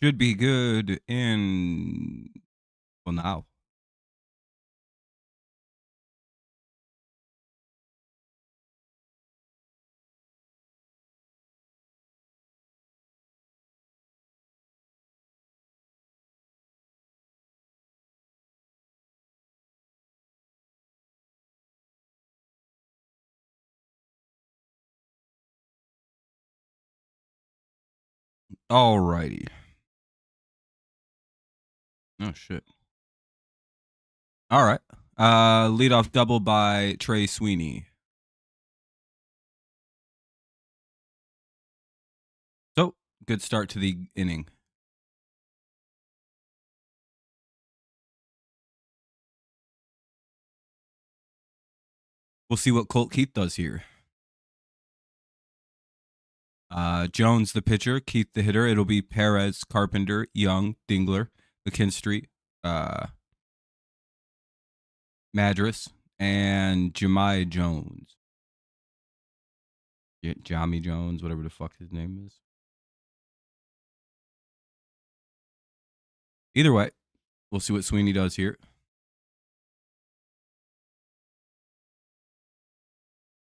Should be good in, well, now. Alrighty. Oh, shit. All right. Leadoff double by Trey Sweeney. So, good start to the inning. We'll see what Colt Keith does here. Jones, the pitcher. Keith, the hitter. It'll be Perez, Carpenter, Young, Dingler, McKinstry, Madras, and Jahmai Jones. Jamie Jones, whatever the fuck his name is. Either way, we'll see what Sweeney does here.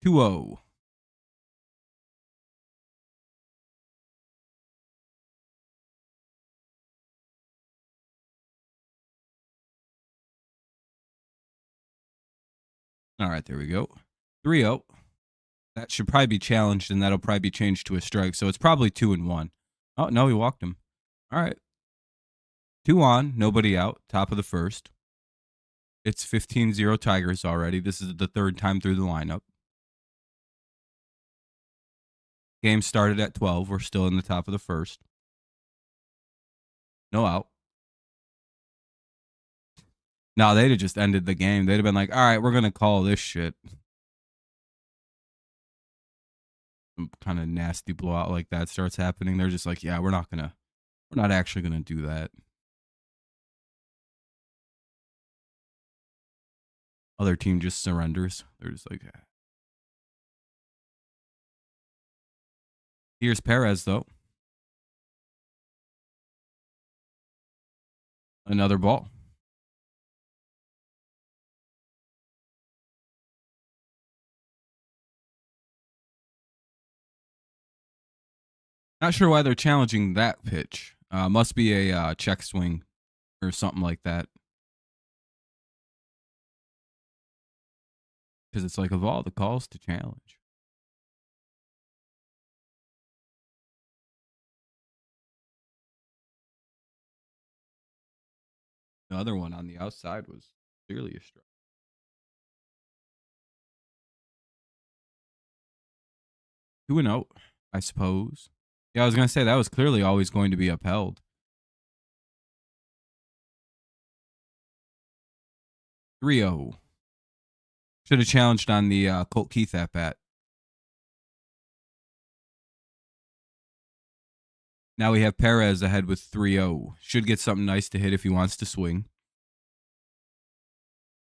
2-0. All right, there we go. 3-0. That should probably be challenged, and that'll probably be changed to a strike. So it's probably 2-1. Oh, no, he walked him. All right. 2 on, nobody out, top of the first. It's 15-0 Tigers already. This is the third time through the lineup. Game started at 12. We're still in the top of the first. No out. No, they'd have just ended the game. They'd have been like, all right, we're going to call this shit. Some kind of nasty blowout like that starts happening. They're just like, yeah, we're not actually going to do that. Other team just surrenders. They're just like, ah. Here's Perez, though. Another ball. Not sure why they're challenging that pitch. Must be a check swing or something like that. Because it's like, of all the calls to challenge. The other one on the outside was clearly a strike. 2-0, I suppose. Yeah, I was going to say that was clearly always going to be upheld. 3-0. Should have challenged on the Colt Keith at bat. Now we have Perez ahead with 3-0. Should get something nice to hit if he wants to swing.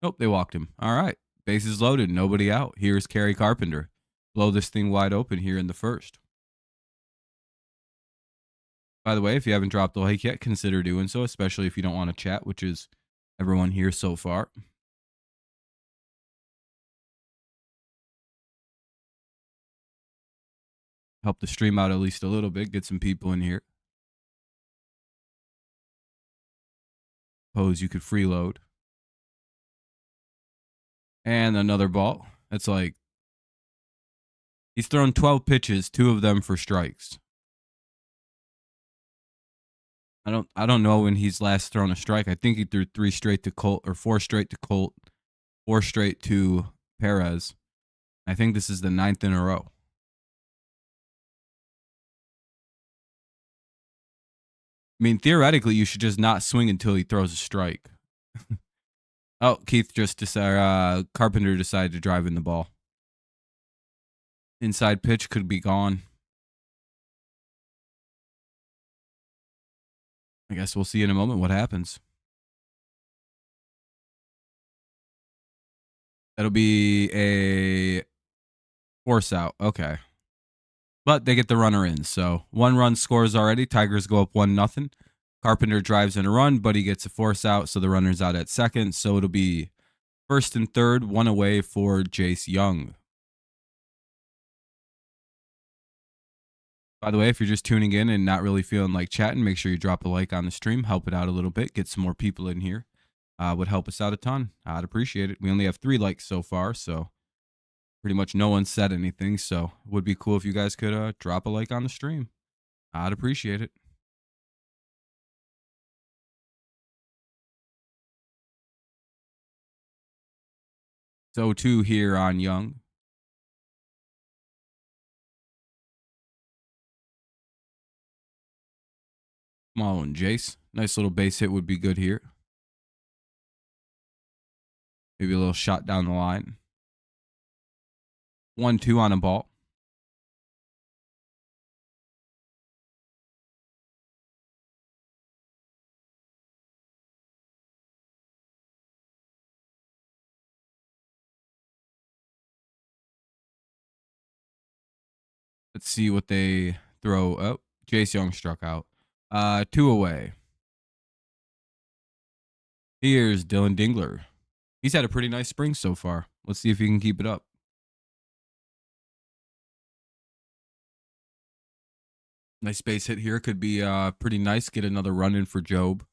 Nope, they walked him. All right. Bases loaded. Nobody out. Here's Kerry Carpenter. Blow this thing wide open here in the first. By the way, if you haven't dropped a like yet, consider doing so, especially if you don't want to chat, which is everyone here so far. Help the stream out at least a little bit. Get some people in here. Suppose you could freeload. And another ball. That's like, he's thrown 12 pitches, 2 of them for strikes. I don't know when he's last thrown a strike. I think he threw 3 straight to Colt, or 4 straight to Colt, 4 straight to Perez. I think this is the 9th in a row. I mean, theoretically, you should just not swing until he throws a strike. Oh, Keith just decided, Carpenter decided to drive in the ball. Inside pitch could be gone. I guess we'll see in a moment what happens. That'll be a force out. Okay. But they get the runner in. So 1 run scores already. Tigers go up 1-0. Carpenter drives in a run, but he gets a force out, so the runner's out at second. So it'll be first and third, one away for Jace Young. By the way, if you're just tuning in and not really feeling like chatting, make sure you drop a like on the stream, help it out a little bit, get some more people in here. Would help us out a ton. I'd appreciate it. We only have 3 likes so far, so pretty much no one said anything. So it would be cool if you guys could drop a like on the stream. I'd appreciate it. So 2 here on Young. Come on, Jace. Nice little base hit would be good here. Maybe a little shot down the line. 1-2 on a ball. Let's see what they throw. Oh, Jace Young struck out. 2 away. Here's Dylan Dingler. He's had a pretty nice spring so far. Let's see if he can keep it up. Nice base hit here. Could be pretty nice. Get another run in for Job.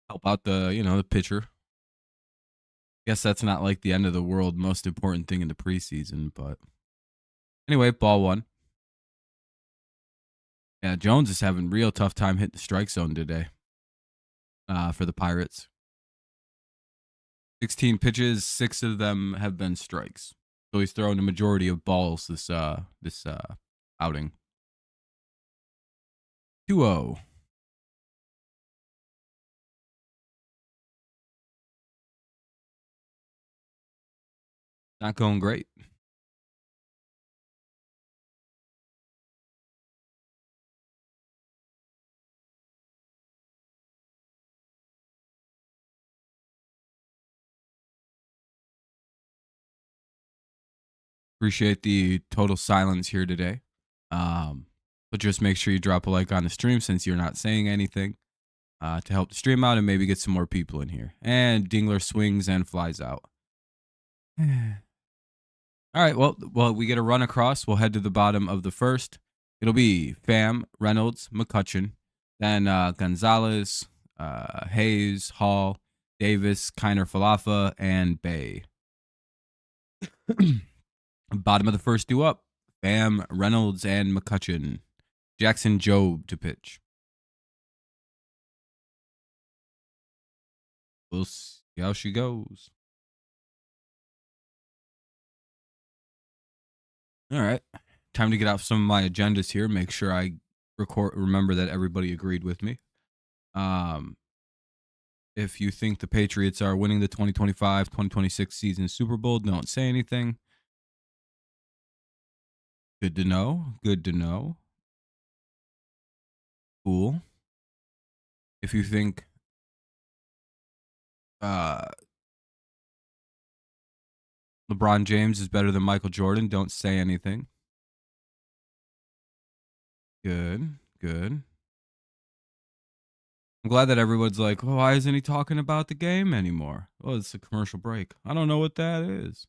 Help out the pitcher. Guess that's not like the end of the world. Most important thing in the preseason, but anyway, ball 1. Yeah, Jones is having real tough time hitting the strike zone today. For the Pirates. 16 pitches, 6 of them have been strikes. So he's throwing a majority of balls this outing. 2-0. Not going great. Appreciate the total silence here today. But just make sure you drop a like on the stream since you're not saying anything to help the stream out and maybe get some more people in here. And Dingler swings and flies out. All right, well, we get a run across. We'll head to the bottom of the first. It'll be Pham, Reynolds, McCutcheon, then Gonzalez, Hayes, Hall, Davis, Kiner Falafa, and Bay. Bottom of the first due up. Pham, Reynolds, and McCutcheon. Jackson Job to pitch. We'll see how she goes. All right. Time to get out some of my agendas here. Make sure I remember that everybody agreed with me. If you think the Patriots are winning the 2025-2026 season Super Bowl, don't say anything. Good to know. Good to know. Cool. If you think LeBron James is better than Michael Jordan, don't say anything. Good. Good. I'm glad that everyone's like, oh, why isn't he talking about the game anymore? Oh, it's a commercial break. I don't know what that is.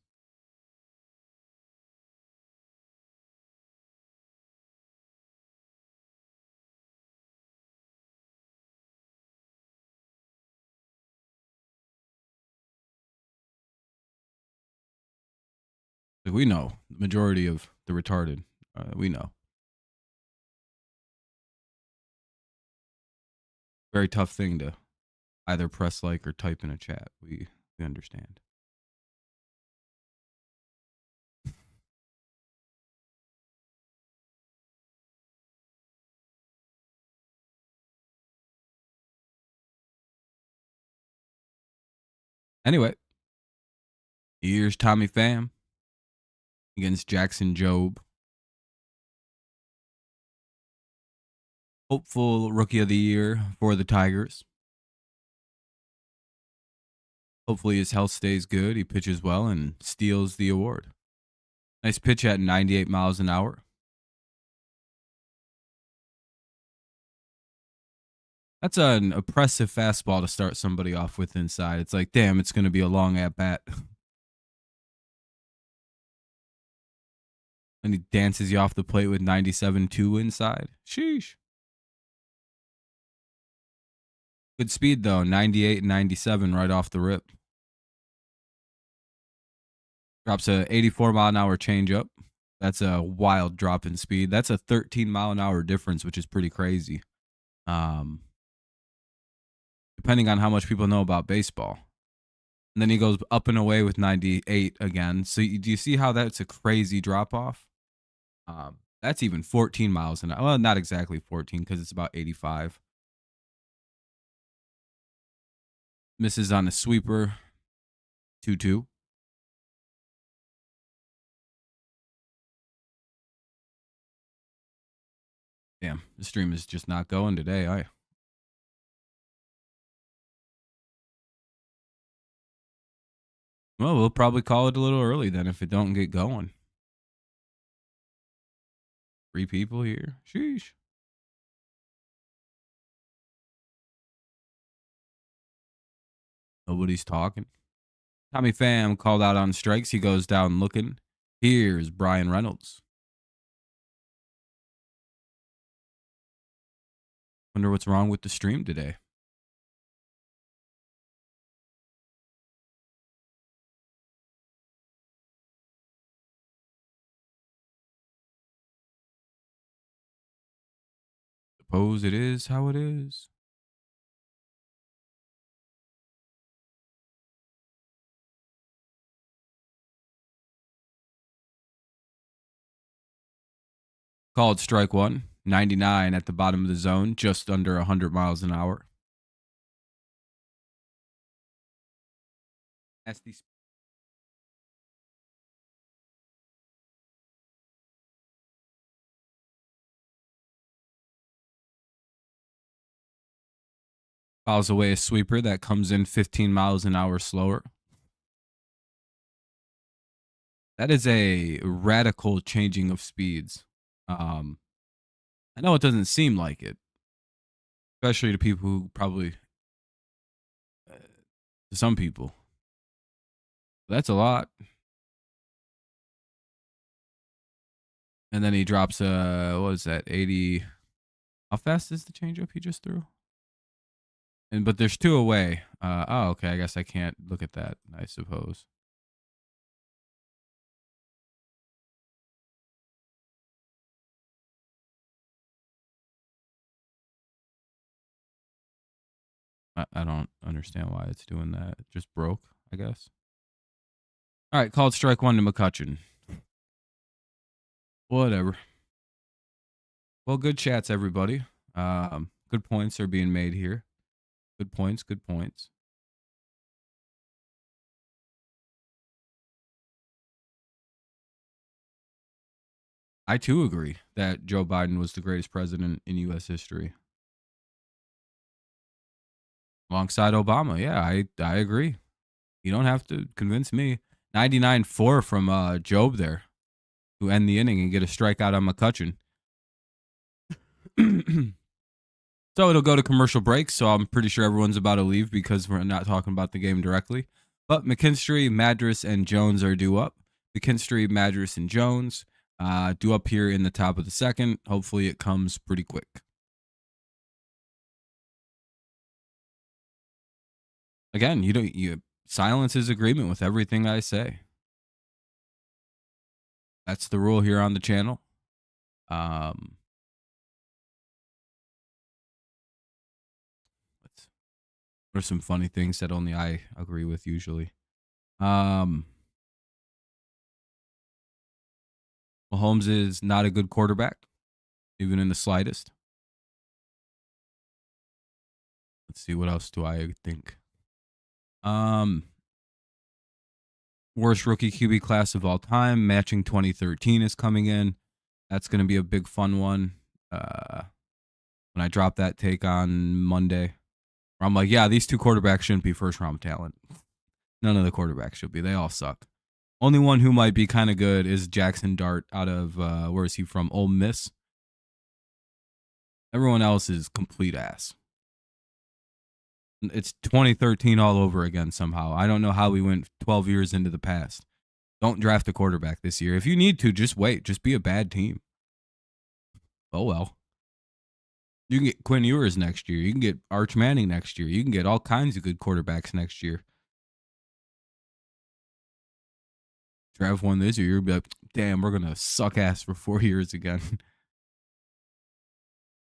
We know the majority of the retarded. We know. Very tough thing to either press like or type in a chat. We understand. Anyway, here's Tommy Pham against Jackson Job. Hopeful rookie of the year for the Tigers. Hopefully his health stays good. He pitches well and steals the award. Nice pitch at 98 miles an hour. That's an oppressive fastball to start somebody off with inside. It's like, damn, it's going to be a long at bat. And he dances you off the plate with 97.2 inside. Sheesh. Good speed, though. 98 and 97 right off the rip. Drops a 84 mile an hour changeup. That's a wild drop in speed. That's a 13 mile an hour difference, which is pretty crazy. Depending on how much people know about baseball. And then he goes up and away with 98 again. So do you see how that's a crazy drop off? That's even 14 miles an hour. Well, not exactly 14 because it's about 85. Misses on a sweeper. 2-2. Damn, the stream is just not going today. Well, we'll probably call it a little early then if it don't get going. 3 people here. Sheesh. Nobody's talking. Tommy Pham called out on strikes. He goes down looking. Here's Brian Reynolds. Wonder what's wrong with the stream today. Suppose it is how it is. Called strike one. 99 at the bottom of the zone, just under 100 miles an hour. SD fouls away a sweeper that comes in 15 miles an hour slower. That is a radical changing of speeds. I know it doesn't seem like it, especially to people who probably, to some people. That's a lot. And then he drops what is that, 80? How fast is the changeup he just threw? But there's 2 away. Oh, okay. I guess I can't look at that, I suppose. I don't understand why it's doing that. It just broke, I guess. All right, called strike one to McCutcheon. Whatever. Well, good chats, everybody. Good points are being made here. Good points, good points. I too agree that Joe Biden was the greatest president in U.S. history. Alongside Obama. Yeah, I agree. You don't have to convince me. 99-4 from Job there, who end the inning and get a strikeout on McCutcheon. So it'll go to commercial breaks, so I'm pretty sure everyone's about to leave because we're not talking about the game directly. But McKinstry, Madras, and Jones are due up. McKinstry, Madras, and Jones due up here in the top of the second. Hopefully it comes pretty quick. Again, silence is agreement with everything I say. That's the rule here on the channel. What are some funny things that only I agree with usually? Mahomes is not a good quarterback, even in the slightest. Let's see, what else do I think? Worst rookie QB class of all time, matching 2013 is coming in. That's going to be a big fun one. When I drop that take on Monday, where I'm like, yeah, these 2 quarterbacks shouldn't be first round talent. None of the quarterbacks should be. They all suck. Only one who might be kind of good is Jackson Dart out of, where is he from? Ole Miss. Everyone else is complete ass. It's 2013 all over again somehow. I don't know how we went 12 years into the past. Don't draft a quarterback this year. If you need to, just wait. Just be a bad team. Oh, well. You can get Quinn Ewers next year. You can get Arch Manning next year. You can get all kinds of good quarterbacks next year. Draft one this year, you'll be like, damn, we're going to suck ass for 4 years again.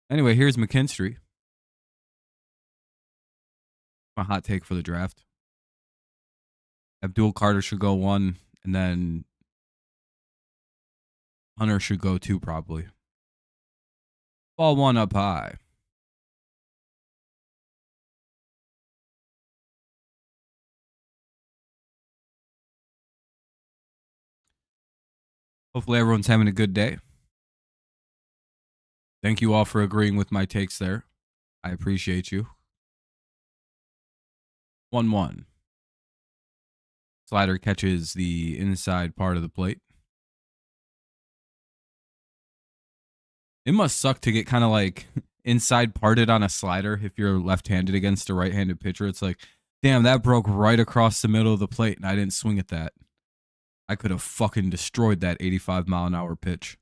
Anyway, here's McKinstry. My hot take for the draft. Abdul Carter should go 1, and then Hunter should go 2 probably. Ball 1 up high. Hopefully everyone's having a good day. Thank you all for agreeing with my takes there. I appreciate you. 1-1. Slider catches the inside part of the plate. It must suck to get kind of like inside parted on a slider if you're left-handed against a right-handed pitcher. It's like, damn, that broke right across the middle of the plate, and I didn't swing at that. I could have fucking destroyed that 85-mile-an-hour pitch.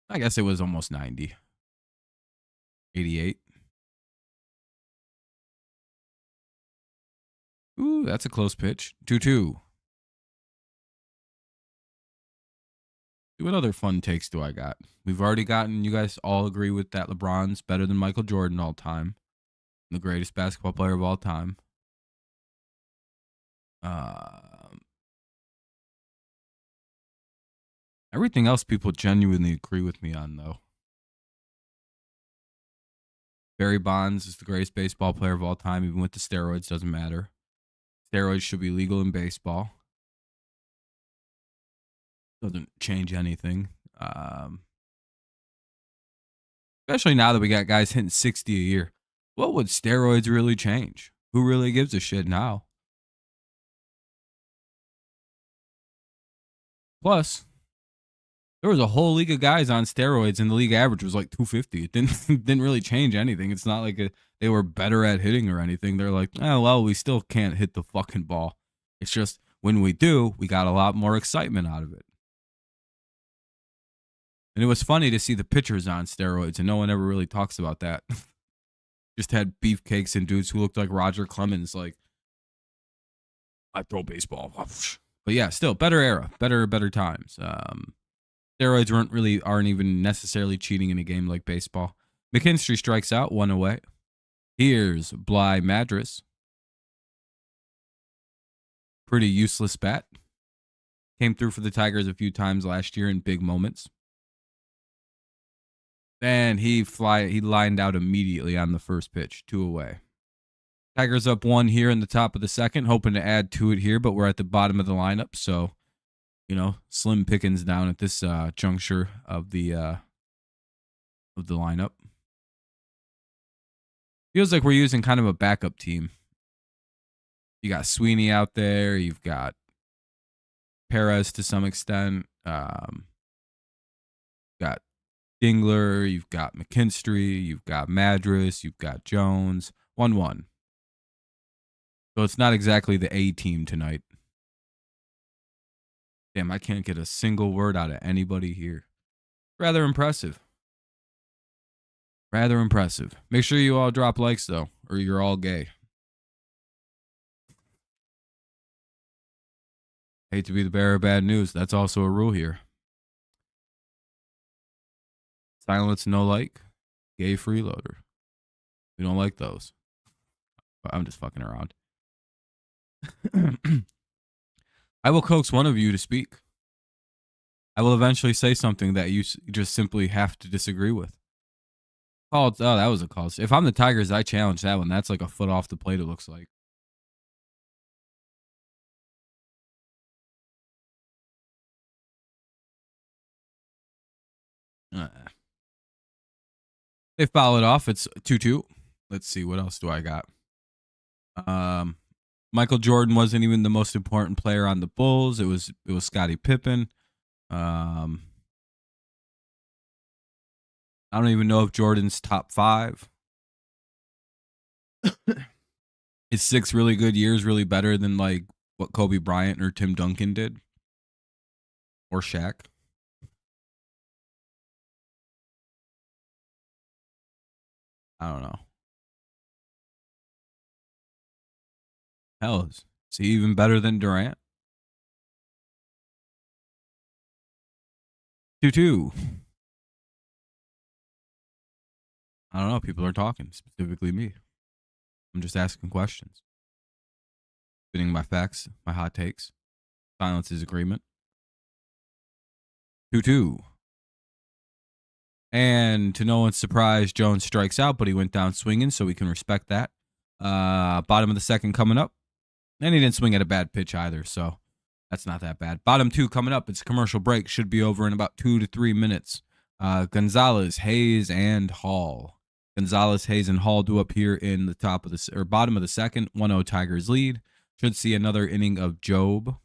I guess it was almost 90. 88. Ooh, that's a close pitch. 2-2. What other fun takes do I got? We've already gotten, you guys all agree with that LeBron's better than Michael Jordan all time. The greatest basketball player of all time. Everything else people genuinely agree with me on, though. Barry Bonds is the greatest baseball player of all time, even with the steroids, doesn't matter. Steroids should be legal in baseball. Doesn't change anything. Especially now that we got guys hitting 60 a year. What would steroids really change? Who really gives a shit now? Plus, there was a whole league of guys on steroids, and the league average was like 250. It didn't really change anything. It's not like they were better at hitting or anything. They're like, oh, well, we still can't hit the fucking ball. It's just when we do, we got a lot more excitement out of it. And it was funny to see the pitchers on steroids, and no one ever really talks about that. Just had beefcakes and dudes who looked like Roger Clemens, like, I throw baseball. But yeah, still, better era, better times. Steroids aren't even necessarily cheating in a game like baseball. McKinstry strikes out, 1 away. Here's Bly Madras. Pretty useless bat. Came through for the Tigers a few times last year in big moments. And he lined out immediately on the first pitch, 2 away. Tigers up 1 here in the top of the second, hoping to add to it here, but we're at the bottom of the lineup, so slim pickings down at this juncture of the lineup. Feels like we're using kind of a backup team. You got Sweeney out there. You've got Perez to some extent. Got Dingler. You've got McKinstry. You've got Madras. You've got Jones. 1-1. So it's not exactly the A team tonight. Damn, I can't get a single word out of anybody here. Rather impressive. Rather impressive. Make sure you all drop likes, though, or you're all gay. Hate to be the bearer of bad news. That's also a rule here. Silence, no like. Gay freeloader. We don't like those. I'm just fucking around. I will coax one of you to speak. I will eventually say something that you just simply have to disagree with. Oh, that was a call. If I'm the Tigers, I challenge that one. That's like a foot off the plate, it looks like. They foul it off. It's 2-2. Let's see. What else do I got? Michael Jordan wasn't even the most important player on the Bulls. It was Scottie Pippen. I don't even know if Jordan's top 5. Is 6 really good years really better than like what Kobe Bryant or Tim Duncan did? Or Shaq? I don't know. Hell, is he even better than Durant? 2-2. I don't know. People are talking, specifically me. I'm just asking questions. Spitting my facts, my hot takes. Silence is agreement. 2-2. And to no one's surprise, Jones strikes out, but he went down swinging, so we can respect that. Bottom of the second coming up. And he didn't swing at a bad pitch either, so that's not that bad. Bottom 2 coming up. It's a commercial break. Should be over in about 2 to 3 minutes. Gonzalez, Hayes, and Hall. Gonzalez, Hayes, and Hall do up here in the top of the bottom of the second. 1-0 Tigers lead. Should see another inning of Job.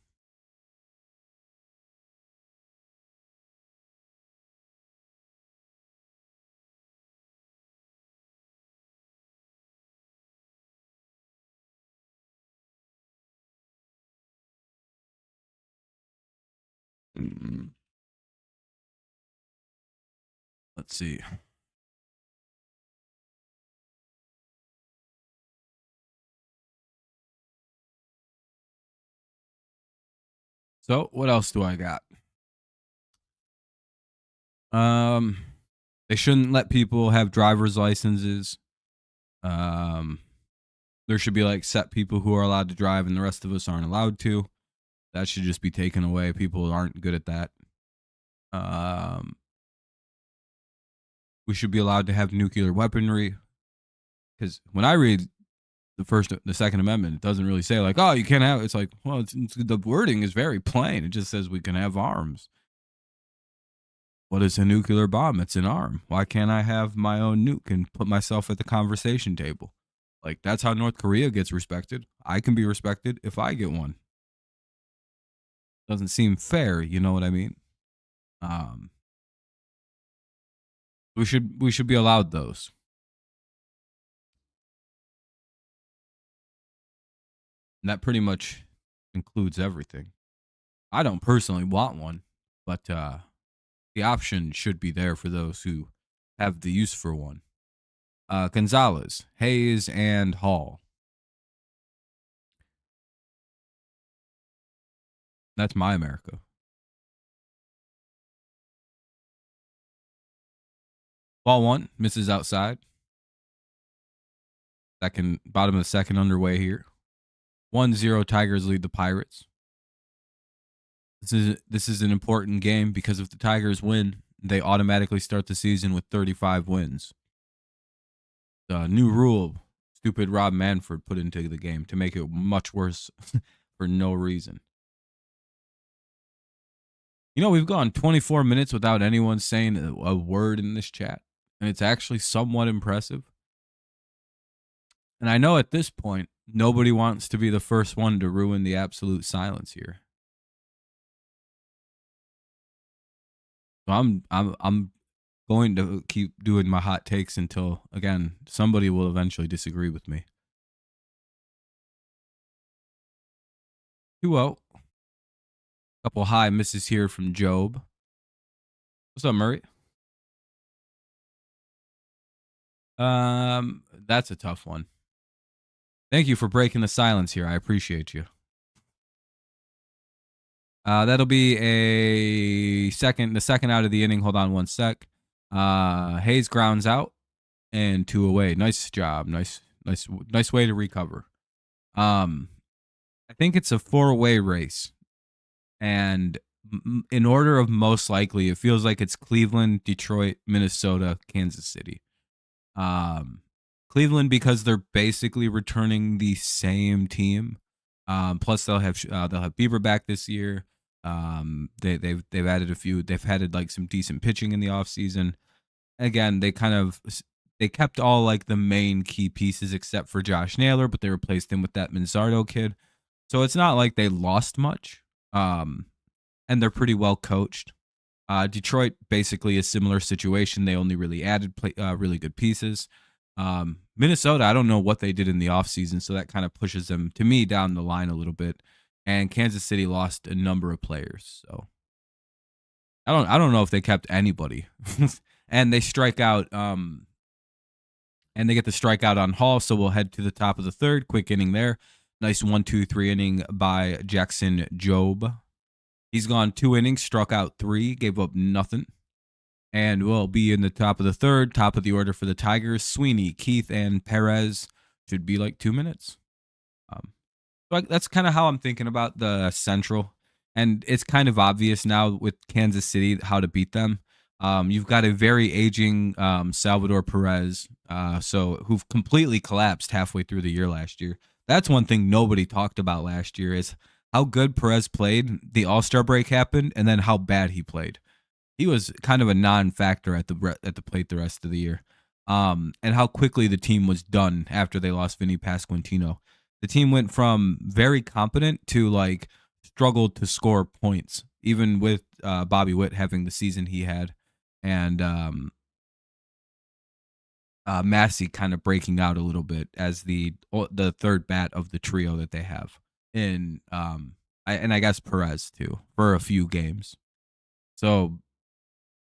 Let's see. So what else do I got? They shouldn't let people have driver's licenses. There should be like set people who are allowed to drive and the rest of us aren't allowed to. That should just be taken away. People aren't good at that. We should be allowed to have nuclear weaponry. Because when I read the Second Amendment, it doesn't really say like, oh, you can't have. It's like, well, the wording is very plain. It just says we can have arms. What is a nuclear bomb? It's an arm. Why can't I have my own nuke and put myself at the conversation table? Like, that's how North Korea gets respected. I can be respected if I get one. Doesn't seem fair, you know what I mean? We should be allowed those. And that pretty much includes everything. I don't personally want one, but the option should be there for those who have the use for one. Gonzalez, Hayes, and Hall. That's my America. Ball 1 misses outside. Bottom of the second underway here. 1-0 Tigers lead the Pirates. This is an important game because if the Tigers win, they automatically start the season with 35 wins. The new rule, stupid Rob Manfred put into the game to make it much worse for no reason. You know, we've gone 24 minutes without anyone saying a word in this chat, and it's actually somewhat impressive. And I know at this point, nobody wants to be the first one to ruin the absolute silence here. So I'm going to keep doing my hot takes until, again, somebody will eventually disagree with me. 2-0. Couple high misses here from Job. What's up, Murray? That's a tough one. Thank you for breaking the silence here. I appreciate you. That'll be the second out of the inning. Hold on one sec. Hayes grounds out and 2 away. Nice job. Nice way to recover. I think it's a 4-way race. And in order of most likely, it feels like it's Cleveland, Detroit, Minnesota, Kansas City. Cleveland because they're basically returning the same team. Plus they'll have Bieber back this year. They've added a few. They've added like some decent pitching in the offseason. Again, they kind of they kept all like the main key pieces except for Josh Naylor, but they replaced him with that Manzardo kid. So it's not like they lost much. Um, and they're pretty well coached. Detroit, basically a similar situation. They only really added really good pieces. Minnesota, I don't know what they did in the offseason, so that kind of pushes them, to me, down the line a little bit. And Kansas City lost a number of players. So I don't know if they kept anybody. And they strike out and they get the strikeout on Hall, so we'll head to the top of the third. Quick inning there. Nice 1-2-3 inning by Jackson Jobe. He's gone 2 innings, struck out 3, gave up nothing. And we'll be in the top of the third, top of the order for the Tigers. Sweeney, Keith, and Perez should be like 2 minutes. So that's kind of how I'm thinking about the Central. And it's kind of obvious now with Kansas City how to beat them. You've got a very aging Salvador Perez, so who've completely collapsed halfway through the year last year. That's one thing nobody talked about last year is how good Perez played. The All-Star break happened, and then how bad he played. He was kind of a non-factor at the plate the rest of the year. And how quickly the team was done after they lost Vinny Pasquantino. The team went from very competent to like struggled to score points, even with Bobby Witt having the season he had, and Massey kind of breaking out a little bit as the third bat of the trio that they have. And I guess Perez too for a few games. So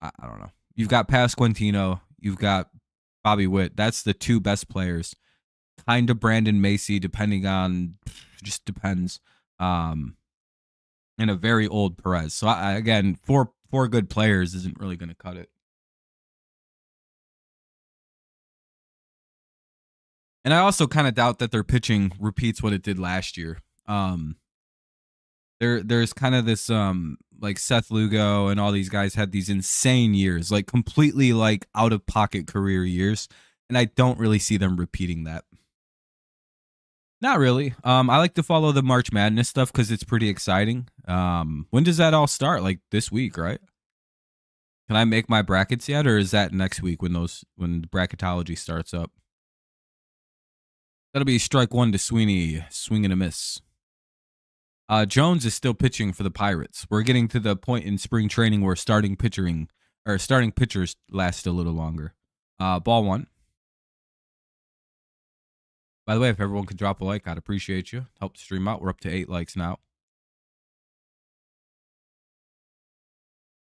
I don't know. You've got Pasquantino, you've got Bobby Witt. That's the 2 best players. Kind of Brandon Macy, depending on, just depends. And a very old Perez. So again, four good players isn't really going to cut it. And I also kind of doubt that their pitching repeats what it did last year. There's kind of this like Seth Lugo and all these guys had these insane years, like completely like out of pocket career years, and I don't really see them repeating that. Not really. I like to follow the March Madness stuff because it's pretty exciting. When does that all start? Like this week, right? Can I make my brackets yet, or is that next week when the bracketology starts up? That'll be strike 1 to Sweeney, swing and a miss. Jones is still pitching for the Pirates. We're getting to the point in spring training where starting pitchers last a little longer. Ball 1. By the way, if everyone could drop a like, I'd appreciate you. Help the stream out. We're up to 8 likes now.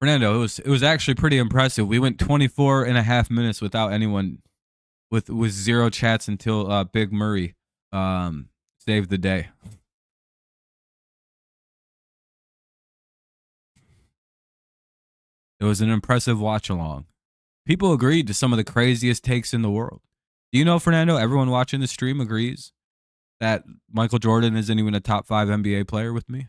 Fernando, it was actually pretty impressive. We went 24 and a half minutes without anyone, with 0 chats until Big Murray saved the day. It was an impressive watch along. People agreed to some of the craziest takes in the world. Do you know, Fernando, everyone watching the stream agrees that Michael Jordan isn't even a top 5 NBA player with me?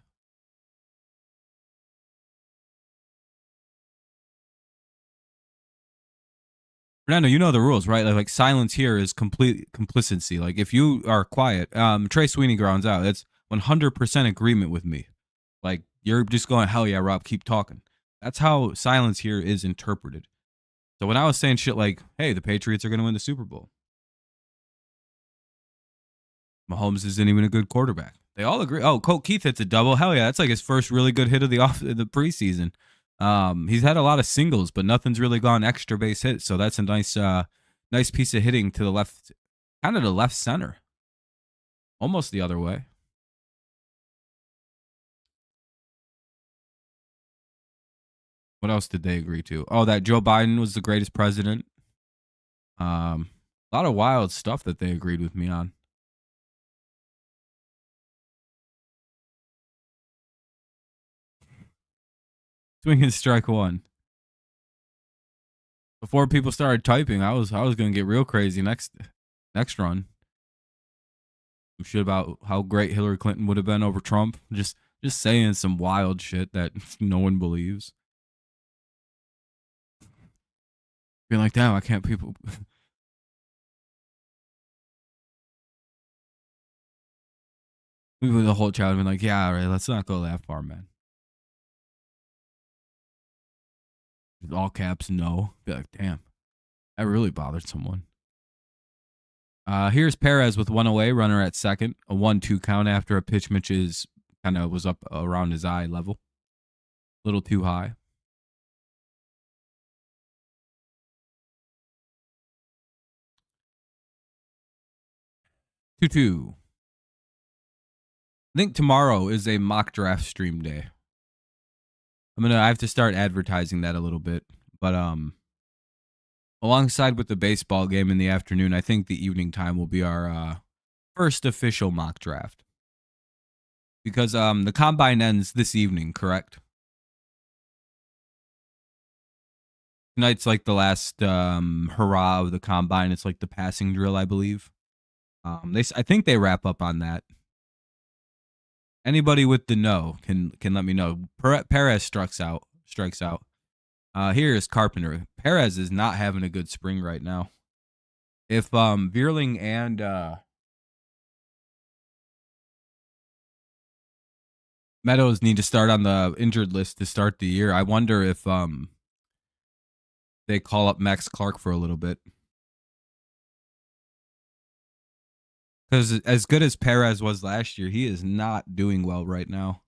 Fernando, you know the rules, right? Like silence here is complete complicity. Like if you are quiet, Trey Sweeney grounds out. That's 100% agreement with me. Like you're just going, hell yeah, Rob, keep talking. That's how silence here is interpreted. So when I was saying shit like, hey, the Patriots are going to win the Super Bowl, Mahomes isn't even a good quarterback. They all agree. Oh, Colt Keith hits a double. Hell yeah, that's like his first really good hit of the preseason. He's had a lot of singles, but nothing's really gone extra base hit. So that's a nice piece of hitting to the left, kind of the left center, almost the other way. What else did they agree to? Oh, that Joe Biden was the greatest president. A lot of wild stuff that they agreed with me on. Swinging strike 1. Before people started typing, I was gonna get real crazy next run. Some shit about how great Hillary Clinton would have been over Trump. Just saying some wild shit that no one believes. Being like, damn, I can't people. The whole chat would been like, yeah, all right, let's not go that far, man. All caps, no. Be like, damn, that really bothered someone. Here's Perez with one away, runner at second. A 1-2 count after a pitch Mitch's kind of was up around his eye level. A little too high. 2-2. I think tomorrow is a mock draft stream day. I have to start advertising that a little bit. But alongside with the baseball game in the afternoon, I think the evening time will be our first official mock draft. Because the combine ends this evening, correct? Tonight's like the last hurrah of the combine. It's like the passing drill, I believe. I think they wrap up on that. Anybody with the know can let me know. Perez strikes out. Here is Carpenter. Perez is not having a good spring right now. If Vierling and Meadows need to start on the injured list to start the year, I wonder if they call up Max Clark for a little bit. Because as good as Perez was last year, he is not doing well right now.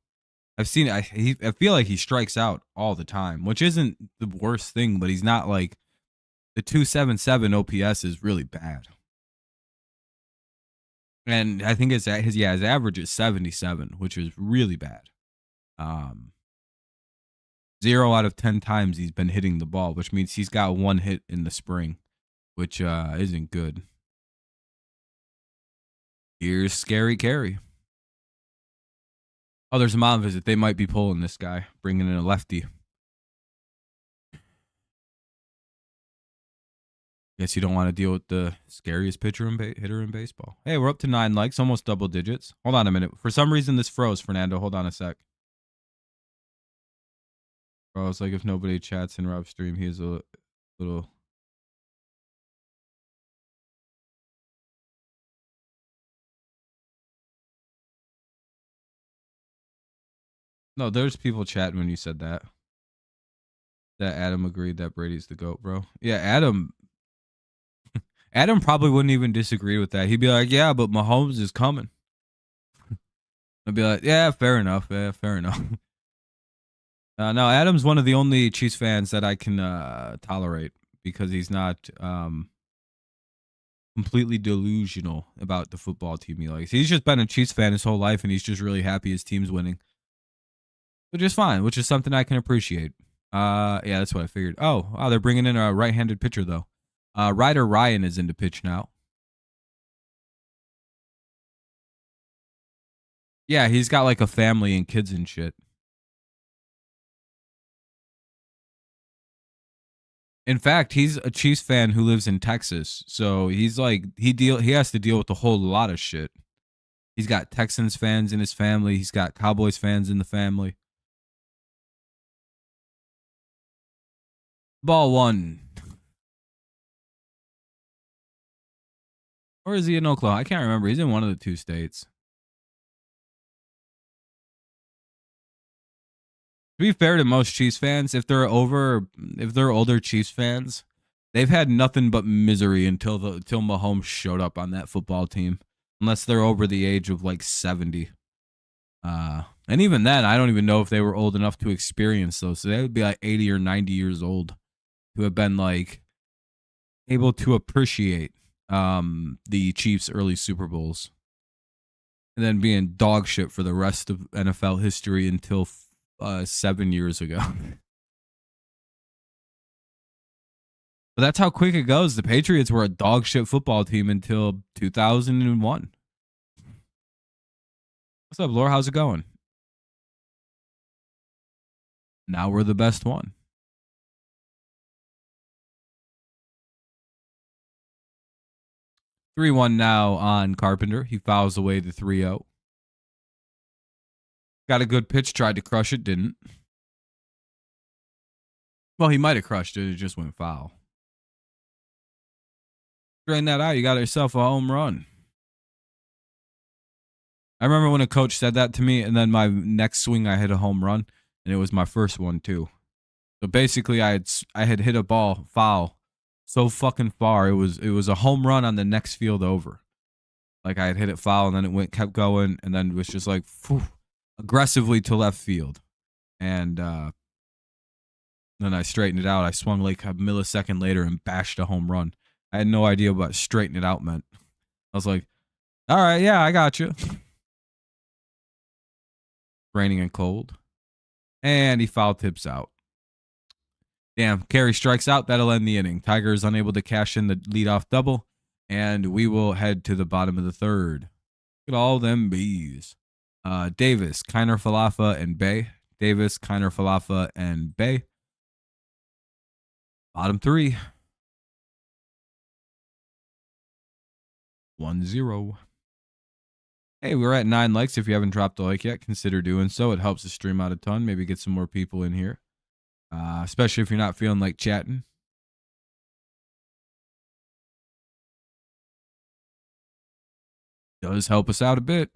I've seen it. I feel like he strikes out all the time, which isn't the worst thing, but he's not like the 277 OPS is really bad. And I think his average is 77, which is really bad. 0 out of 10 times he's been hitting the ball, which means he's got one hit in the spring, which isn't good. Here's Scary Carey. Oh, there's a mom visit. They might be pulling this guy, bringing in a lefty. Guess you don't want to deal with the scariest hitter in baseball. Hey, we're up to 9 likes, almost double digits. Hold on a minute. For some reason, this froze, Fernando. Hold on a sec. Bro, it's like if nobody chats in Rob's stream, he is a little... No, there's people chatting when you said that. That Adam agreed that Brady's the GOAT, bro. Yeah, Adam probably wouldn't even disagree with that. He'd be like, yeah, but Mahomes is coming. I'd be like, yeah, fair enough. Yeah, fair enough. No, Adam's one of the only Chiefs fans that I can tolerate because he's not completely delusional about the football team he likes. He's just been a Chiefs fan his whole life, and he's just really happy his team's winning. Which is fine, which is something I can appreciate. Yeah, that's what I figured. Oh, wow, they're bringing in a right-handed pitcher, though. Ryder Ryan is into pitch now. Yeah, he's got like a family and kids and shit. In fact, he's a Chiefs fan who lives in Texas, so he's like he has to deal with a whole lot of shit. He's got Texans fans in his family. He's got Cowboys fans in the family. Ball 1. Or is he in Oklahoma? I can't remember. He's in one of the 2 states. To be fair to most Chiefs fans, if they're older Chiefs fans, they've had nothing but misery until Mahomes showed up on that football team. Unless they're over the age of like 70. And even then, I don't even know if they were old enough to experience those. So they would be like 80 or 90 years old to have been like able to appreciate the Chiefs' early Super Bowls. And then being dog shit for the rest of NFL history until 7 years ago. But that's how quick it goes. The Patriots were a dog shit football team until 2001. What's up, Laura? How's it going? Now we're the best one. 3-1 now on Carpenter. He fouls away the 3-0. Got a good pitch, tried to crush it, didn't. Well, he might have crushed it. It just went foul. Drain that out. You got yourself a home run. I remember when a coach said that to me, and then my next swing, I hit a home run, and it was my first one, too. So basically, I had hit a ball foul so fucking far. It was a home run on the next field over. Like I had hit it foul, and then kept going, and then it was just like aggressively to left field, and then I straightened it out. I swung like a millisecond later and bashed a home run. I had no idea what straighten it out meant. I was like, all right, yeah, I got you. Raining and cold. And he foul tips out. Damn, Carey strikes out. That'll end the inning. Tiger is unable to cash in the leadoff double, and we will head to the bottom of the third. Look at all them bees. Davis, Kiner Falafa, and Bay. Davis, Kiner Falafa, and Bay. Bottom three. 1-0. Hey, we're at 9 likes. If you haven't dropped a like yet, consider doing so. It helps the stream out a ton. Maybe get some more people in here. Especially if you're not feeling like chatting. Does help us out a bit.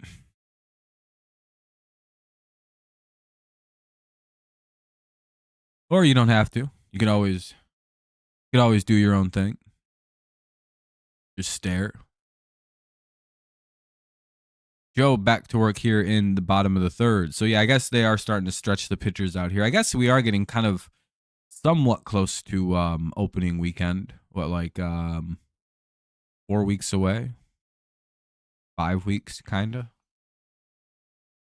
Or you don't have to. You can always do your own thing. Just stare. Joe back to work here in the bottom of the third. So yeah, I guess they are starting to stretch the pitchers out here. I guess we are getting kind of somewhat close to opening weekend. What, like 4 weeks away? 5 weeks, kinda. Is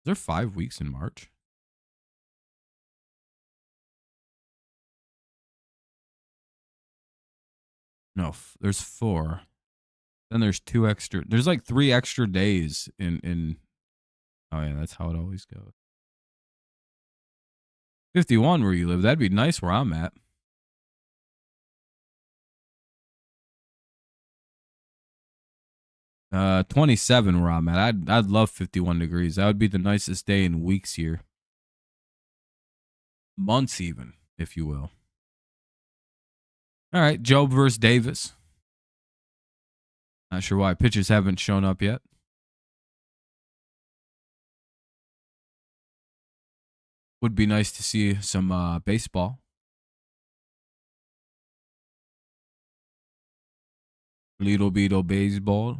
there 5 weeks in March? No, there's 4. Then there's 2 extra. There's like 3 extra days in. Oh yeah, that's how it always goes. 51 where you live. That'd be nice where I'm at. Uh, 27 where I'm at. I'd love 51 degrees. That would be the nicest day in weeks here. Months even, if you will. All right, Job versus Davis. Not sure why pitchers haven't shown up yet. Would be nice to see some baseball. Little bit of baseball.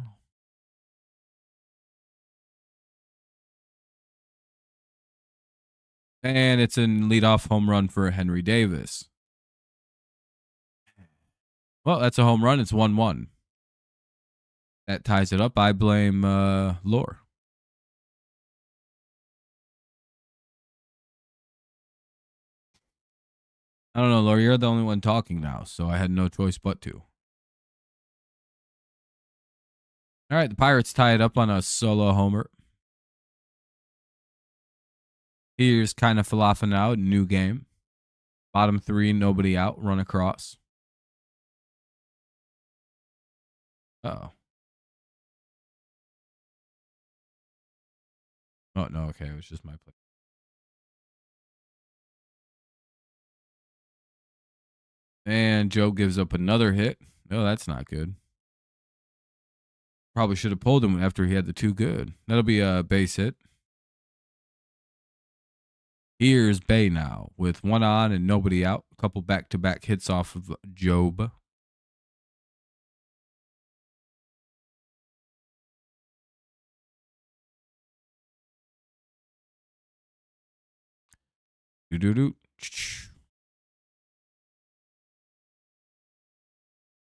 And it's a leadoff home run for Henry Davis. Well, that's a home run. It's 1-1. That ties it up. I blame Lore. I don't know, Lore. You're the only one talking now, so I had no choice but to. All right, the Pirates tie it up on a solo homer. Here's kind of Falafel now. New game. Bottom 3, nobody out. Run across. Uh-oh. Oh, no, okay. It was just my play. And Joe gives up another hit. No, that's not good. Probably should have pulled him after he had the 2 good. That'll be a base hit. Here's Bay now with 1 on and nobody out. A couple back-to-back hits off of Job. Do-do-do.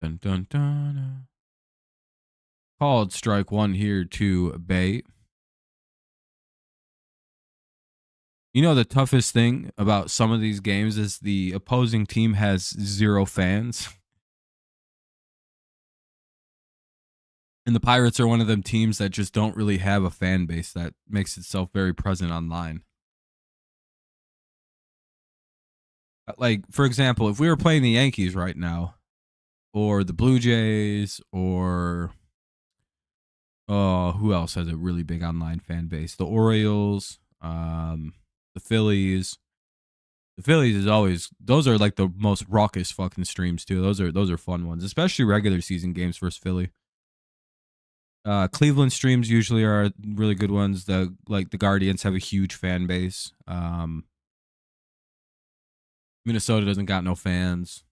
Dun, dun, dun. Called strike 1 here to Bay. You know, the toughest thing about some of these games is the opposing team has 0 fans. And the Pirates are one of them teams that just don't really have a fan base that makes itself very present online. Like, for example, if we were playing the Yankees right now, or the Blue Jays, or who else has a really big online fan base? The Orioles, the Phillies. The Phillies is always, those are like the most raucous fucking streams too. Those are fun ones, especially regular season games versus Philly. Cleveland streams usually are really good ones. The Guardians have a huge fan base. Minnesota doesn't got no fans.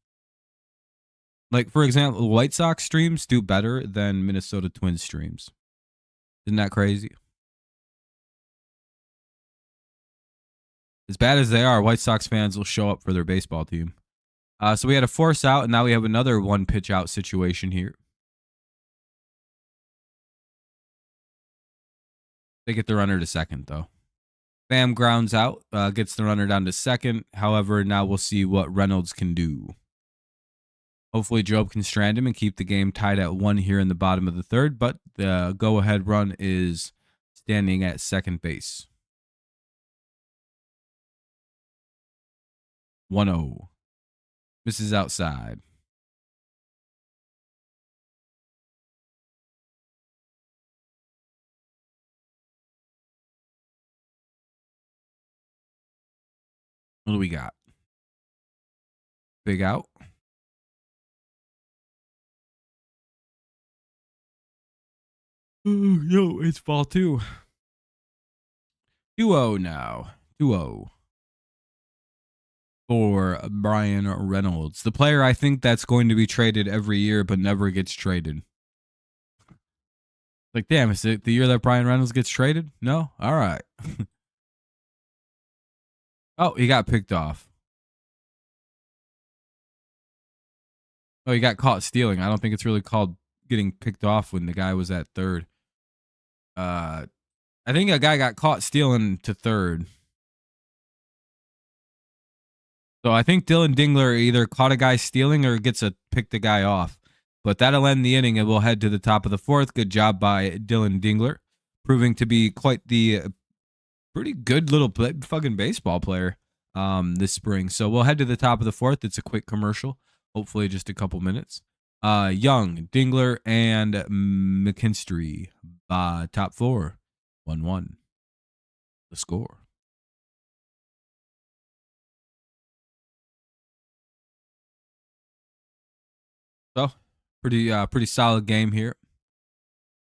Like, for example, White Sox streams do better than Minnesota Twins streams. Isn't that crazy? As bad as they are, White Sox fans will show up for their baseball team. So we had a force out, and now we have another one pitch out situation here. They get the runner to second, though. Bam grounds out, gets the runner down to second. However, now we'll see what Reynolds can do. Hopefully, Job can strand him and keep the game tied at 1 here in the bottom of the third, but the go-ahead run is standing at second base. 1-0. Misses outside. What do we got? Big out. Yo, it's ball 2. 2-0 now. 2-0. For Brian Reynolds. The player I think that's going to be traded every year but never gets traded. Like, damn, is it the year that Brian Reynolds gets traded? No? All right. Oh, he got picked off. Oh, he got caught stealing. I don't think it's really called getting picked off when the guy was at third. I think a guy got caught stealing to third. So I think Dylan Dingler either caught a guy stealing or gets to pick the guy off. But that'll end the inning, and we'll head to the top of the fourth. Good job by Dylan Dingler, proving to be quite the pretty good little fucking baseball player this spring. So we'll head to the top of the fourth. It's a quick commercial, hopefully just a couple minutes. Young, Dingler, and McKinstry, top 4, 1-1. The score. So pretty solid game here.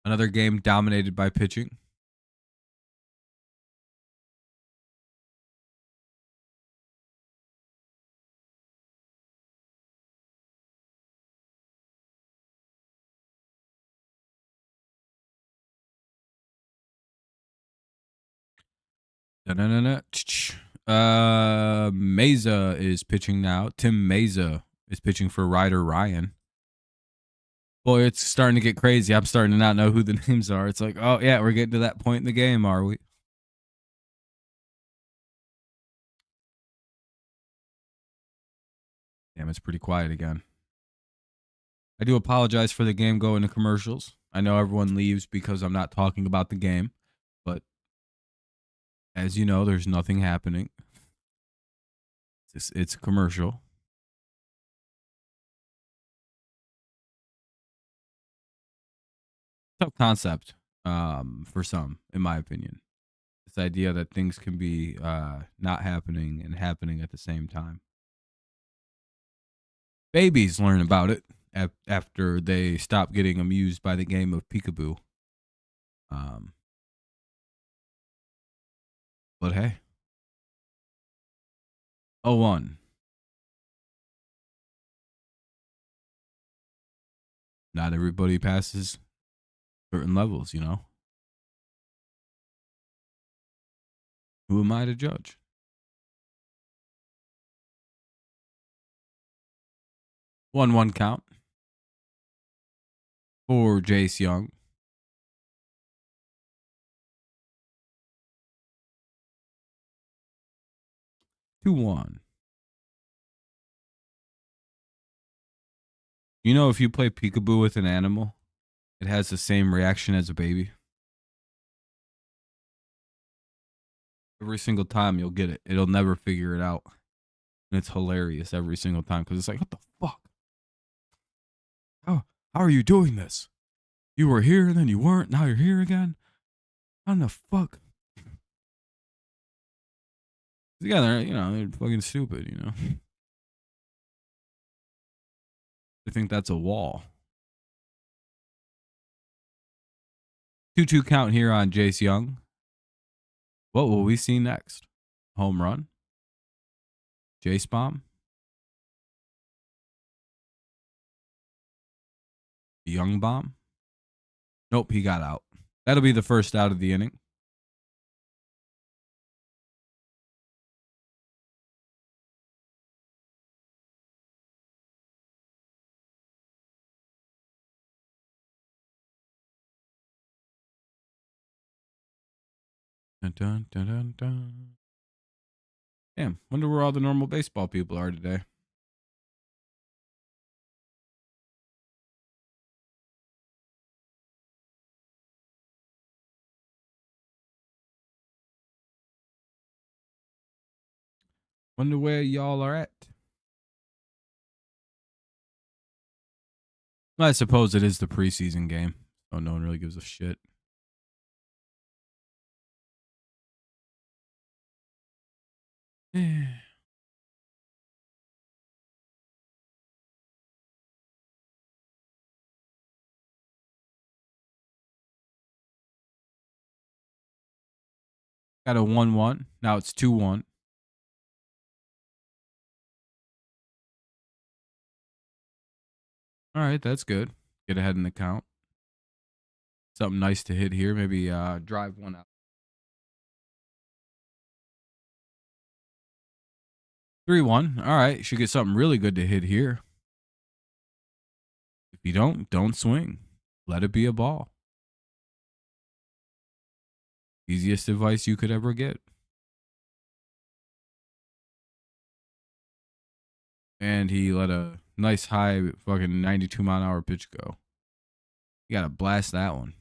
Another game dominated by pitching. Meza is pitching now. Tim Meza is pitching for Ryder Ryan. Boy, it's starting to get crazy. I'm starting to not know who the names are. It's like, oh yeah, we're getting to that point in the game, are we? Damn, it's pretty quiet again. I do apologize for the game going to commercials. I know everyone leaves because I'm not talking about the game, but as you know, there's nothing happening. It's a commercial. Tough concept for some, in my opinion. This idea that things can be not happening and happening at the same time. Babies learn about it after they stop getting amused by the game of peekaboo. But hey. 0-1. Not everybody passes certain levels, you know? Who am I to judge? 1-1 count for Jace Young. 2-1. You know, if you play peekaboo with an animal, it has the same reaction as a baby. Every single time you'll get it. It'll never figure it out. And it's hilarious every single time because it's like, what the fuck? How are you doing this? You were here and then you weren't. Now you're here again? How in the fuck? Yeah, they're fucking stupid, you know? They think that's a wall. 2-2 count here on Jace Young. What will we see next? Home run? Jace bomb? Young bomb. Nope, he got out. That'll be the first out of the inning. Dun, dun, dun, dun, dun. Damn, wonder where all the normal baseball people are today. Wonder where y'all are at. I suppose it is the preseason game, so no one really gives a shit. Got a 1-1. Now it's 2-1. All right, that's good. Get ahead in the count. Something nice to hit here. Maybe drive one out. 3-1. All right, should get something really good to hit here. If you don't swing. Let it be a ball. Easiest advice you could ever get. And he let a nice high fucking 92-mile-an-hour pitch go. You gotta blast that one.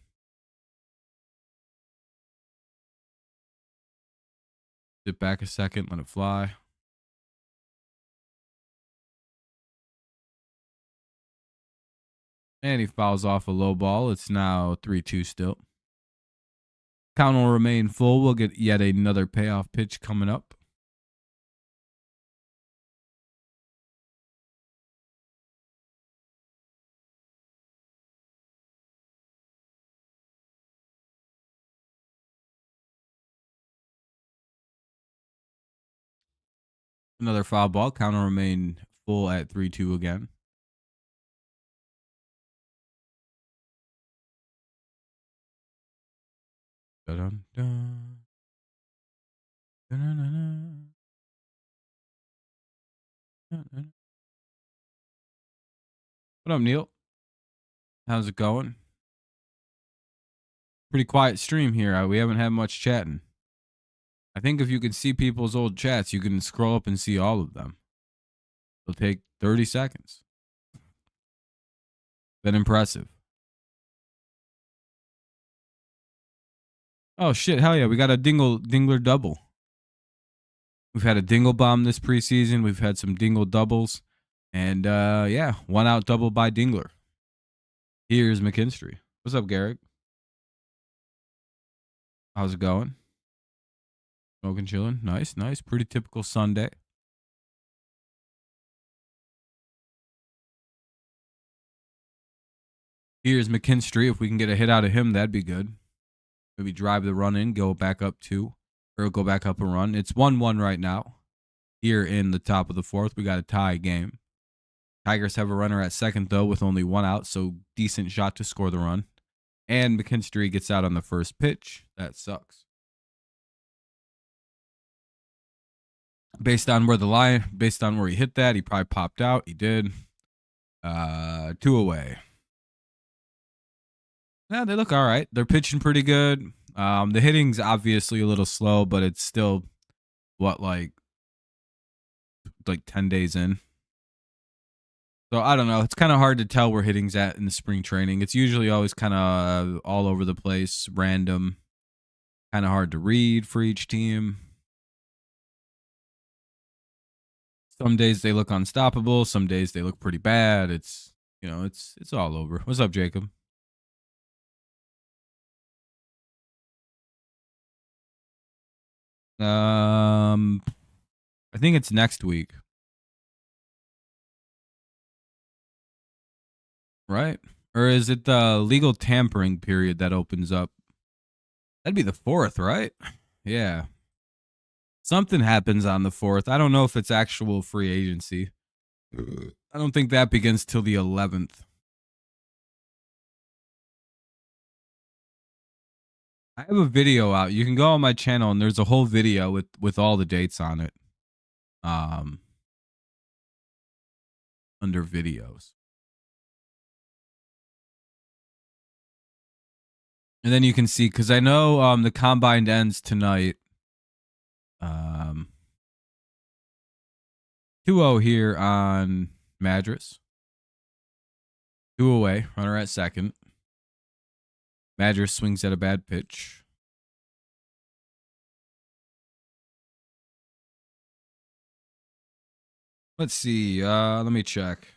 Sit back a second, let it fly. And he fouls off a low ball. It's now 3-2 still. Count will remain full. We'll get yet another payoff pitch coming up. Another foul ball. Count will remain full at 3-2 again. Dun-dun-dun. Dun-dun-dun-dun. Dun-dun. What up, Neil? How's it going? Pretty quiet stream here. We haven't had much chatting. I think if you could see people's old chats, you can scroll up and see all of them. It'll take 30 seconds. Been impressive. Oh, shit. Hell yeah. We got a dingler double. We've had a dingle bomb this preseason. We've had some dingle doubles. And, yeah, 1-out double by Dingler. Here's McKinstry. What's up, Garrick? How's it going? Smoking, chilling. Nice, nice. Pretty typical Sunday. Here's McKinstry. If we can get a hit out of him, that'd be good. Maybe drive the run in, go back up 2, or go back up a run. It's 1-1 right now. Here in the top of the 4th, we got a tie game. Tigers have a runner at second, though, with only 1 out, so decent shot to score the run. And McKinstry gets out on the first pitch. That sucks. Based on where he hit that, he probably popped out. He did. 2 away. Yeah, they look all right. They're pitching pretty good. The hitting's obviously a little slow, but it's still like 10 days in. So I don't know. It's kind of hard to tell where hitting's at in the spring training. It's usually always kind of all over the place, random, kind of hard to read for each team. Some days they look unstoppable. Some days they look pretty bad. It's all over. What's up, Jacob? I think it's next week. Right? Or is it the legal tampering period that opens up? That'd be the 4th, right? Yeah. Something happens on the 4th. I don't know if it's actual free agency. I don't think that begins till the 11th. I have a video out. You can go on my channel and there's a whole video with all the dates on it. Um, under videos. And then you can see, because I know the combine ends tonight. 2-0 here on Madras. 2 away, runner at second. Madras swings at a bad pitch. Let's see. Let me check.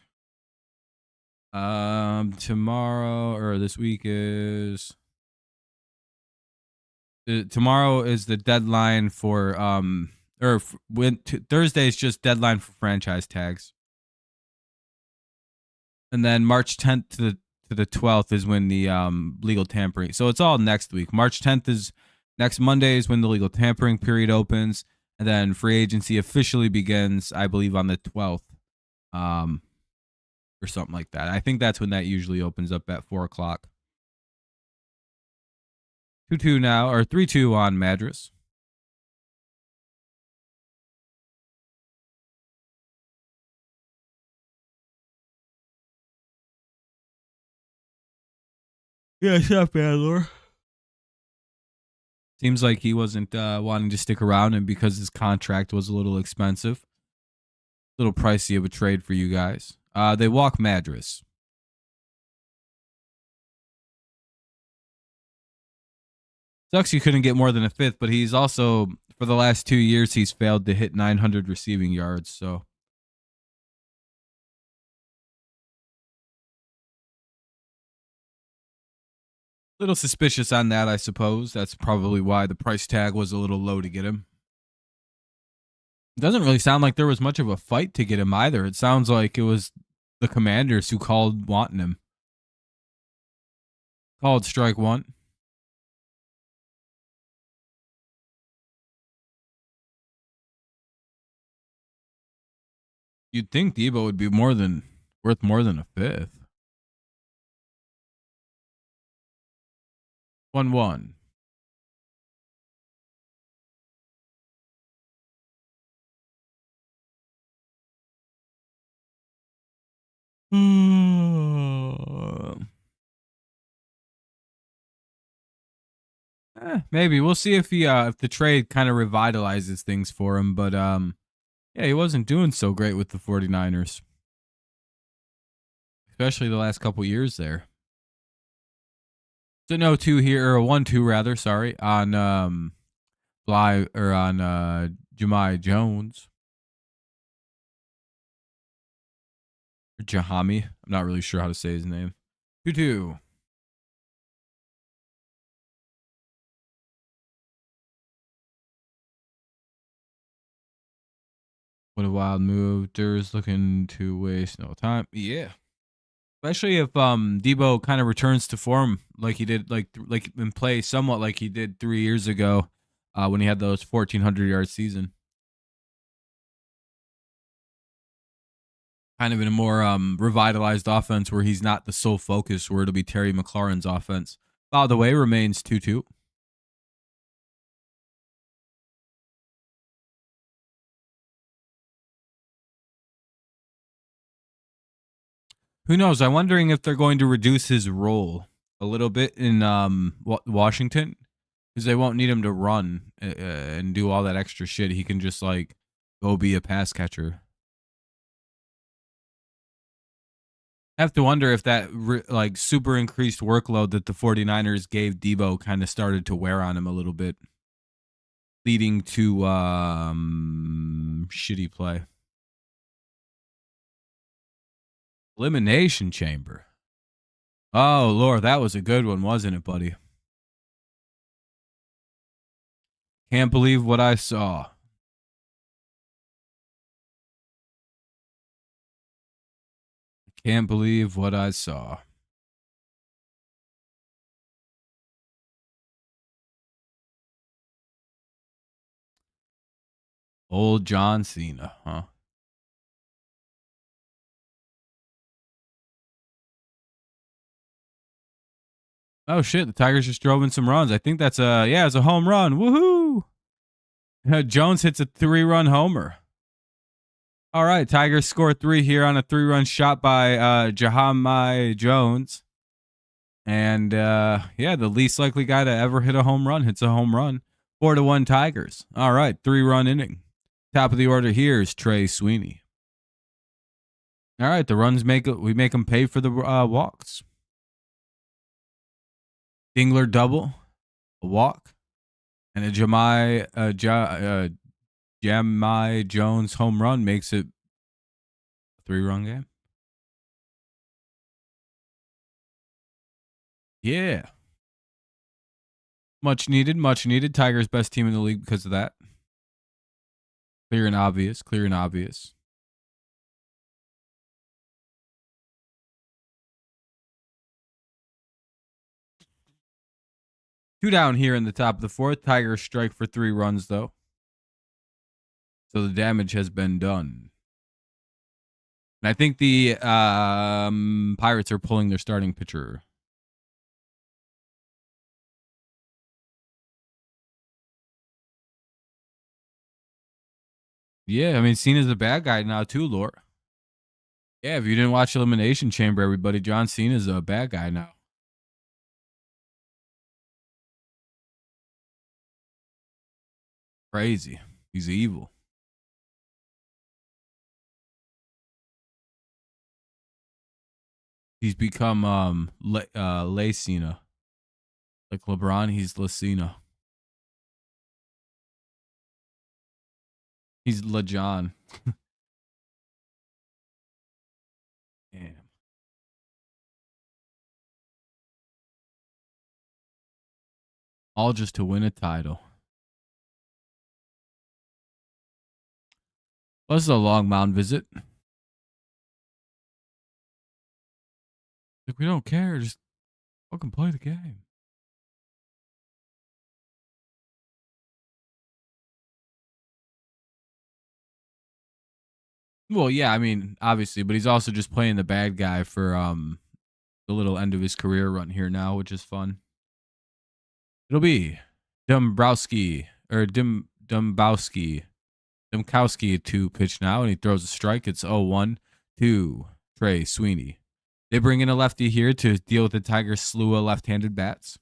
Tomorrow or this week is tomorrow is the deadline for Thursday is just deadline for franchise tags, and then March 10th to the 12th is when the legal tampering. So it's all next week. March 10th is next Monday is when the legal tampering period opens, and then free agency officially begins, I believe, on the 12th, or something like that. I think that's when that usually opens up at 4:00. 2-2 now, or 3-2 on Madras. Yeah, it's not bad, Laura. Seems like he wasn't wanting to stick around, and because his contract was a little expensive, a little pricey of a trade for you guys. They walk Madras. Sucks you couldn't get more than a fifth, but he's also, for the last 2 years, he's failed to hit 900 receiving yards, so. Little suspicious on that, I suppose. That's probably why the price tag was a little low to get him. It doesn't really sound like there was much of a fight to get him either. It sounds like it was the Commanders who called wanting him. Called strike one. You'd think Debo would be worth more than a fifth. 1-1. Maybe we'll see if the trade kind of revitalizes things for him, but yeah, he wasn't doing so great with the 49ers, especially the last couple years there. So no 2 here, or 1-2 rather, sorry, on Jahmai Jones. Or Jahami. I'm not really sure how to say his name. 2-2. What a wild move. Dur's looking to waste no time. Yeah. Especially if Debo kind of returns to form like he did, like in play somewhat like he did 3 years ago when he had those 1,400-yard season. Kind of in a more revitalized offense where he's not the sole focus, where it'll be Terry McLaurin's offense. By the way, remains 2-2. Who knows? I'm wondering if they're going to reduce his role a little bit in Washington, because they won't need him to run and do all that extra shit. He can just like go be a pass catcher. I have to wonder if that like super increased workload that the 49ers gave Debo kind of started to wear on him a little bit, leading to shitty play. Elimination Chamber. Oh, Lord, that was a good one, wasn't it, buddy? Can't believe what I saw. Can't believe what I saw. Old John Cena, huh? Oh shit! The Tigers just drove in some runs. I think that's it's a home run. Woohoo! Jones hits a 3-run homer. All right, Tigers score 3 here on a 3-run shot by Jahmai Jones. And the least likely guy to ever hit a home run hits a home run. 4-1 Tigers. All right, 3-run inning. Top of the order here is Trey Sweeney. All right, the runs we make them pay for the walks. Dingler double, a walk, and a Jahmai Jones home run makes it a 3-run game. Yeah. Much needed. Tigers best team in the league because of that. Clear and obvious. 2 down here in the top of the 4th. Tigers strike for 3 runs, though. So the damage has been done. And I think the Pirates are pulling their starting pitcher. Yeah, I mean, Cena's a bad guy now, too, Lord. Yeah, if you didn't watch Elimination Chamber, everybody, John Cena's a bad guy now. Crazy. He's evil. He's become Le Cena. Like LeBron, he's Le Cena. He's LeJohn. Damn. All just to win a title. Well, this is a long mound visit. Like, we don't care. Just fucking play the game. Well, yeah, I mean, obviously, but he's also just playing the bad guy for the little end of his career run here now, which is fun. It'll be Dombrowski to pitch now, and he throws a strike. It's 0-1 to Trey Sweeney. They bring in a lefty here to deal with the Tigers' slew of left-handed bats.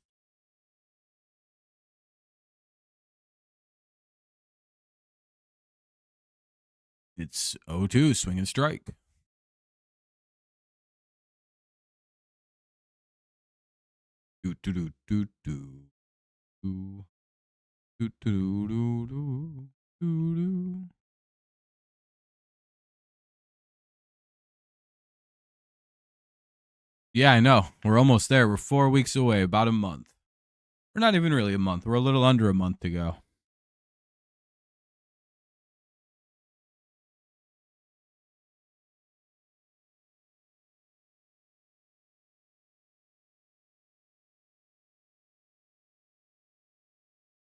It's 0-2, swing and strike. Yeah, I know. We're almost there. We're 4 weeks away, about a month. We're not even really a month. We're a little under a month to go.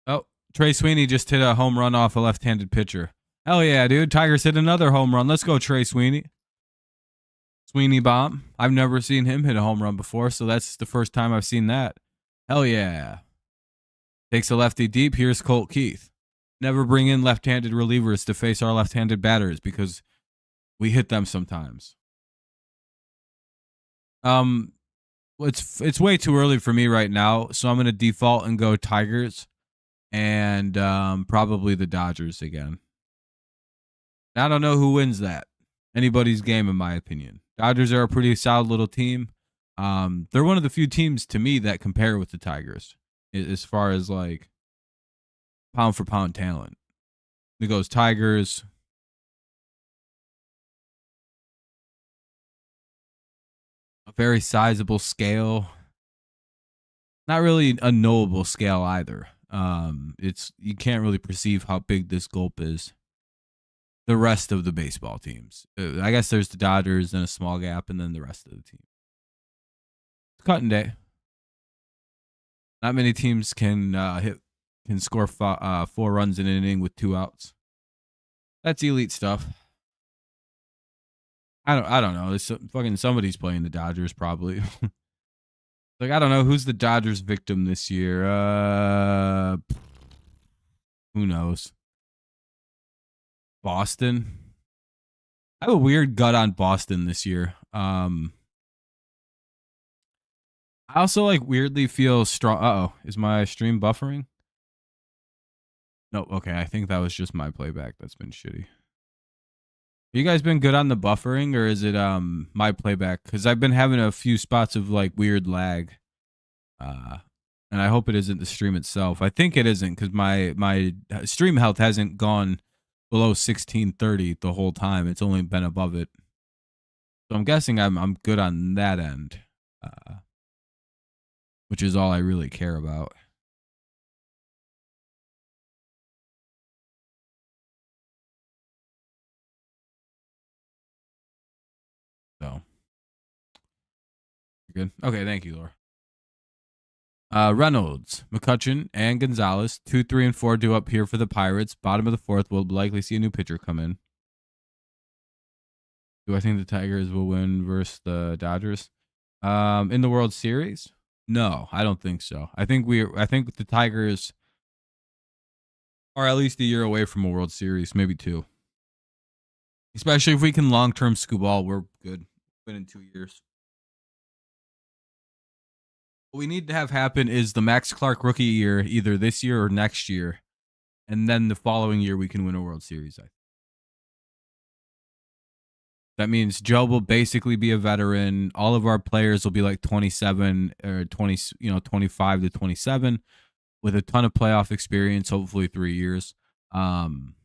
Oh, Trey Sweeney just hit a home run off a left-handed pitcher. Hell yeah, dude. Tigers hit another home run. Let's go, Trey Sweeney. Sweeney bomb. I've never seen him hit a home run before, so that's the first time I've seen that. Hell yeah. Takes a lefty deep. Here's Colt Keith. Never bring in left-handed relievers to face our left-handed batters because we hit them sometimes. It's way too early for me right now, so I'm gonna default and go Tigers and probably the Dodgers again. I don't know who wins that. Anybody's game, in my opinion. Dodgers are a pretty solid little team. They're one of the few teams to me that compare with the Tigers as far as like pound for pound talent. It goes Tigers. A very sizable scale. Not really a knowable scale either. It's you can't really perceive how big this gulp is. The rest of the baseball teams. I guess there's the Dodgers and a small gap, and then the rest of the team. It's cutting day. Not many teams can score 4 runs in an inning with 2 outs. That's elite stuff. I don't know. There's fucking somebody's playing the Dodgers probably. Like, I don't know who's the Dodgers victim this year. Who knows? Boston. I have a weird gut on Boston this year. I also like weirdly feel strong. Uh oh, is my stream buffering? No, okay. I think that was just my playback that's been shitty. You guys been good on the buffering, or is it my playback? Because I've been having a few spots of like weird lag. And I hope it isn't the stream itself. I think it isn't because my stream health hasn't gone below 1630 the whole time. It's only been above it. So I'm guessing I'm good on that end, which is all I really care about. So good. Okay, thank you, Laura. Reynolds, McCutcheon, and Gonzalez, 2, 3, and 4 due up here for the Pirates. Bottom of the fourth, we'll likely see a new pitcher come in. Do I think the Tigers will win versus the Dodgers? In the World Series? No, I don't think so. I think the Tigers are at least a year away from a World Series, maybe 2. Especially if we can long-term scoop all, we're good. Win in 2 years. What we need to have happen is the Max Clark rookie year, either this year or next year, and then the following year we can win a World Series. That means Joe will basically be a veteran. All of our players will be like 27 or 20, 25 to 27 with a ton of playoff experience, hopefully 3 years. And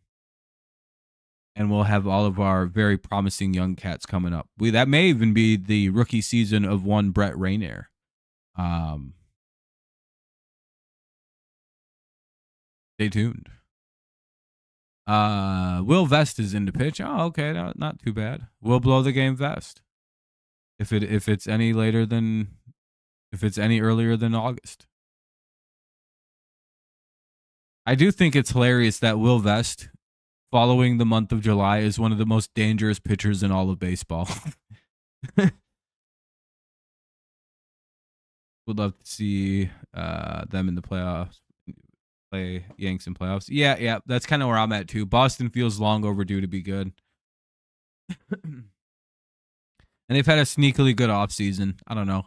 we'll have all of our very promising young cats coming up. That may even be the rookie season of one Brett Rainier. Stay tuned. Will Vest is in the pitch. Oh, okay, not too bad. We'll blow the game Vest. If it's any earlier than August. I do think it's hilarious that Will Vest, following the month of July, is one of the most dangerous pitchers in all of baseball. Would love to see them in the playoffs. Play Yanks in playoffs. Yeah, that's kind of where I'm at too. Boston feels long overdue to be good. And they've had a sneakily good offseason. I don't know.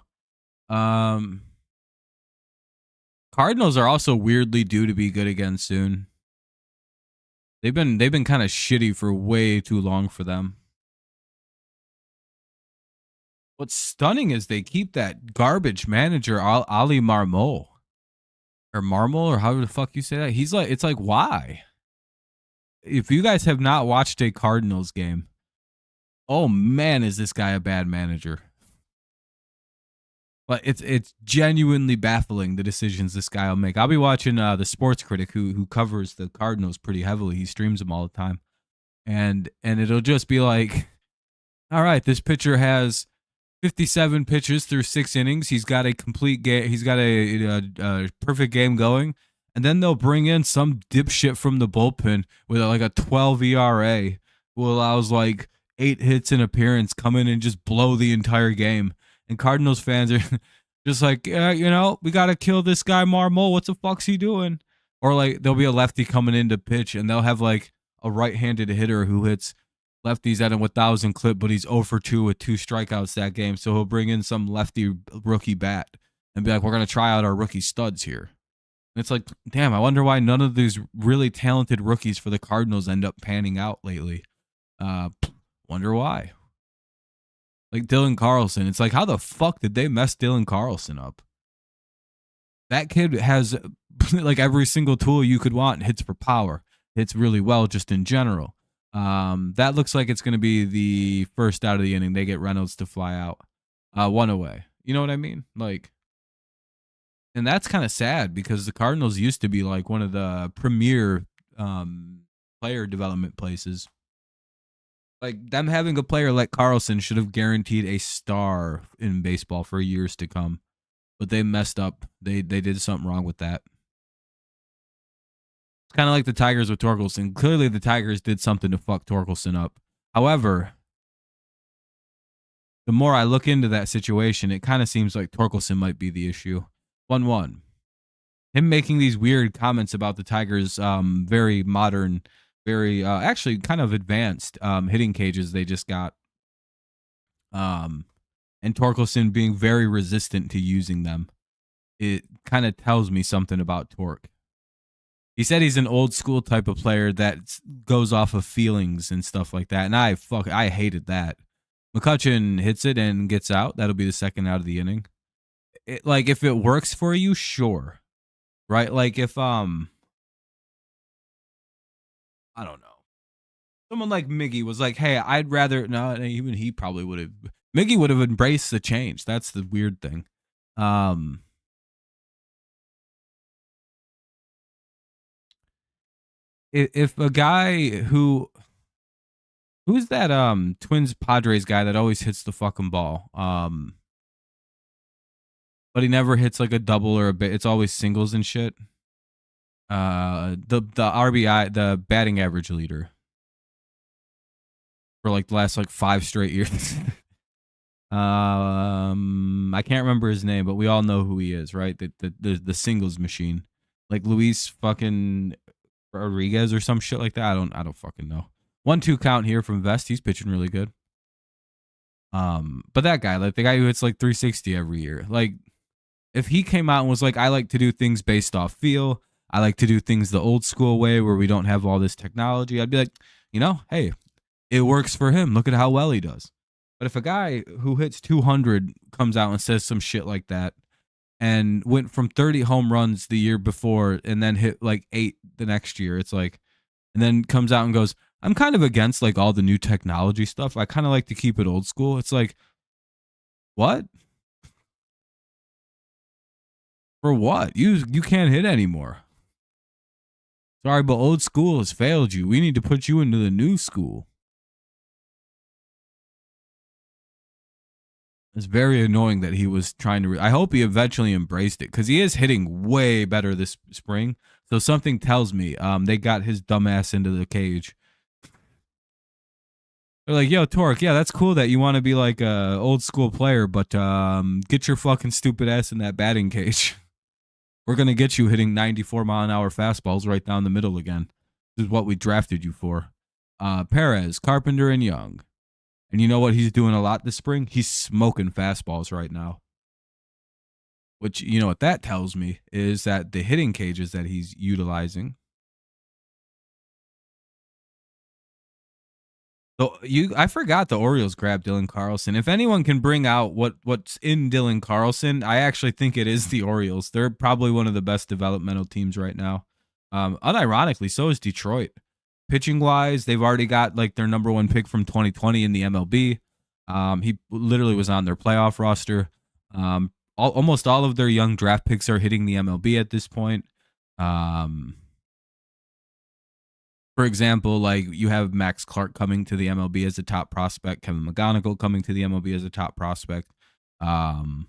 Cardinals are also weirdly due to be good again soon. They've been kind of shitty for way too long for them. What's stunning is they keep that garbage manager Ali Marmol. Or Marmol, or however the fuck you say that. It's like, why? If you guys have not watched a Cardinals game, oh man, is this guy a bad manager? But it's genuinely baffling the decisions this guy will make. I'll be watching the Sports Critic who covers the Cardinals pretty heavily. He streams them all the time, and it'll just be like, all right, this pitcher has 57 pitches through 6 innings. He's got a complete game. He's got a perfect game going. And then they'll bring in some dipshit from the bullpen with like a 12 ERA who allows like 8 hits in appearance, come in and just blow the entire game. And Cardinals fans are just like, yeah, we got to kill this guy Marmol. What the fuck's he doing? Or like there'll be a lefty coming in to pitch and they'll have like a right-handed hitter who hits lefties at a 1,000 clip, but he's 0 for 2 with 2 strikeouts that game. So he'll bring in some lefty rookie bat and be like, we're going to try out our rookie studs here. And it's like, damn, I wonder why none of these really talented rookies for the Cardinals end up panning out lately. Wonder why. Like Dylan Carlson. It's like, how the fuck did they mess Dylan Carlson up? That kid has like every single tool you could want. Hits for power. Hits really well just in general. That looks like it's going to be the first out of the inning. They get Reynolds to fly out. 1 away. You know what I mean? Like, and that's kind of sad because the Cardinals used to be like one of the premier player development places. Like them having a player like Carlson should have guaranteed a star in baseball for years to come. But they messed up. They did something wrong with that. It's kind of like the Tigers with Torkelson. Clearly the Tigers did something to fuck Torkelson up. However, the more I look into that situation, it kind of seems like Torkelson might be the issue. 1-1. Him making these weird comments about the Tigers' very modern, very actually kind of advanced hitting cages they just got. And Torkelson being very resistant to using them. It kind of tells me something about Torque. He said he's an old school type of player that goes off of feelings and stuff like that. And I hated that. McCutchen hits it and gets out. That'll be the second out of the inning. Like if it works for you, sure. Right? Like if I don't know. Someone like Miggy was like, "Hey, I'd rather no." Even he probably would have. Miggy would have embraced the change. That's the weird thing. If a guy who's that Twins Padres guy that always hits the fucking ball, but he never hits like a double or a bit. It's always singles and shit. The RBI, the batting average leader for like the last like 5 straight years. I can't remember his name, but we all know who he is, right? The singles machine, like Luis fucking Rodriguez or some shit like that. I don't fucking know. 1-2 count here from Vest. He's pitching really good. But that guy, like the guy who hits like 360 every year, like if he came out and was like, I like to do things based off feel, I like to do things the old school way where we don't have all this technology, I'd be like, hey, it works for him. Look at how well he does. But if a guy who hits 200 comes out and says some shit like that and went from 30 home runs the year before and then hit like 8 the next year, it's like, and then comes out and goes, I'm kind of against like all the new technology stuff. I kind of like to keep it old school. It's like, what? For what? You can't hit anymore. Sorry, but old school has failed you. We need to put you into the new school. It's very annoying that he was trying to. I hope he eventually embraced it because he is hitting way better this spring. So something tells me they got his dumbass into the cage. They're like, yo, Torque, yeah, that's cool that you want to be like a old school player, but get your fucking stupid ass in that batting cage. We're going to get you hitting 94-mile-an-hour fastballs right down the middle again. This is what we drafted you for. Perez, Carpenter, and Young. And you know what he's doing a lot this spring? He's smoking fastballs right now. Which, you know what that tells me is that the hitting cages that he's utilizing. So I forgot the Orioles grabbed Dylan Carlson. If anyone can bring out what's in Dylan Carlson, I actually think it is the Orioles. They're probably one of the best developmental teams right now. Unironically, so is Detroit. Pitching wise, they've already got like their number 1 pick from 2020 in the MLB. He literally was on their playoff roster. Almost all of their young draft picks are hitting the MLB at this point. For example, like you have Max Clark coming to the MLB as a top prospect, Kevin McGonigal coming to the MLB as a top prospect. So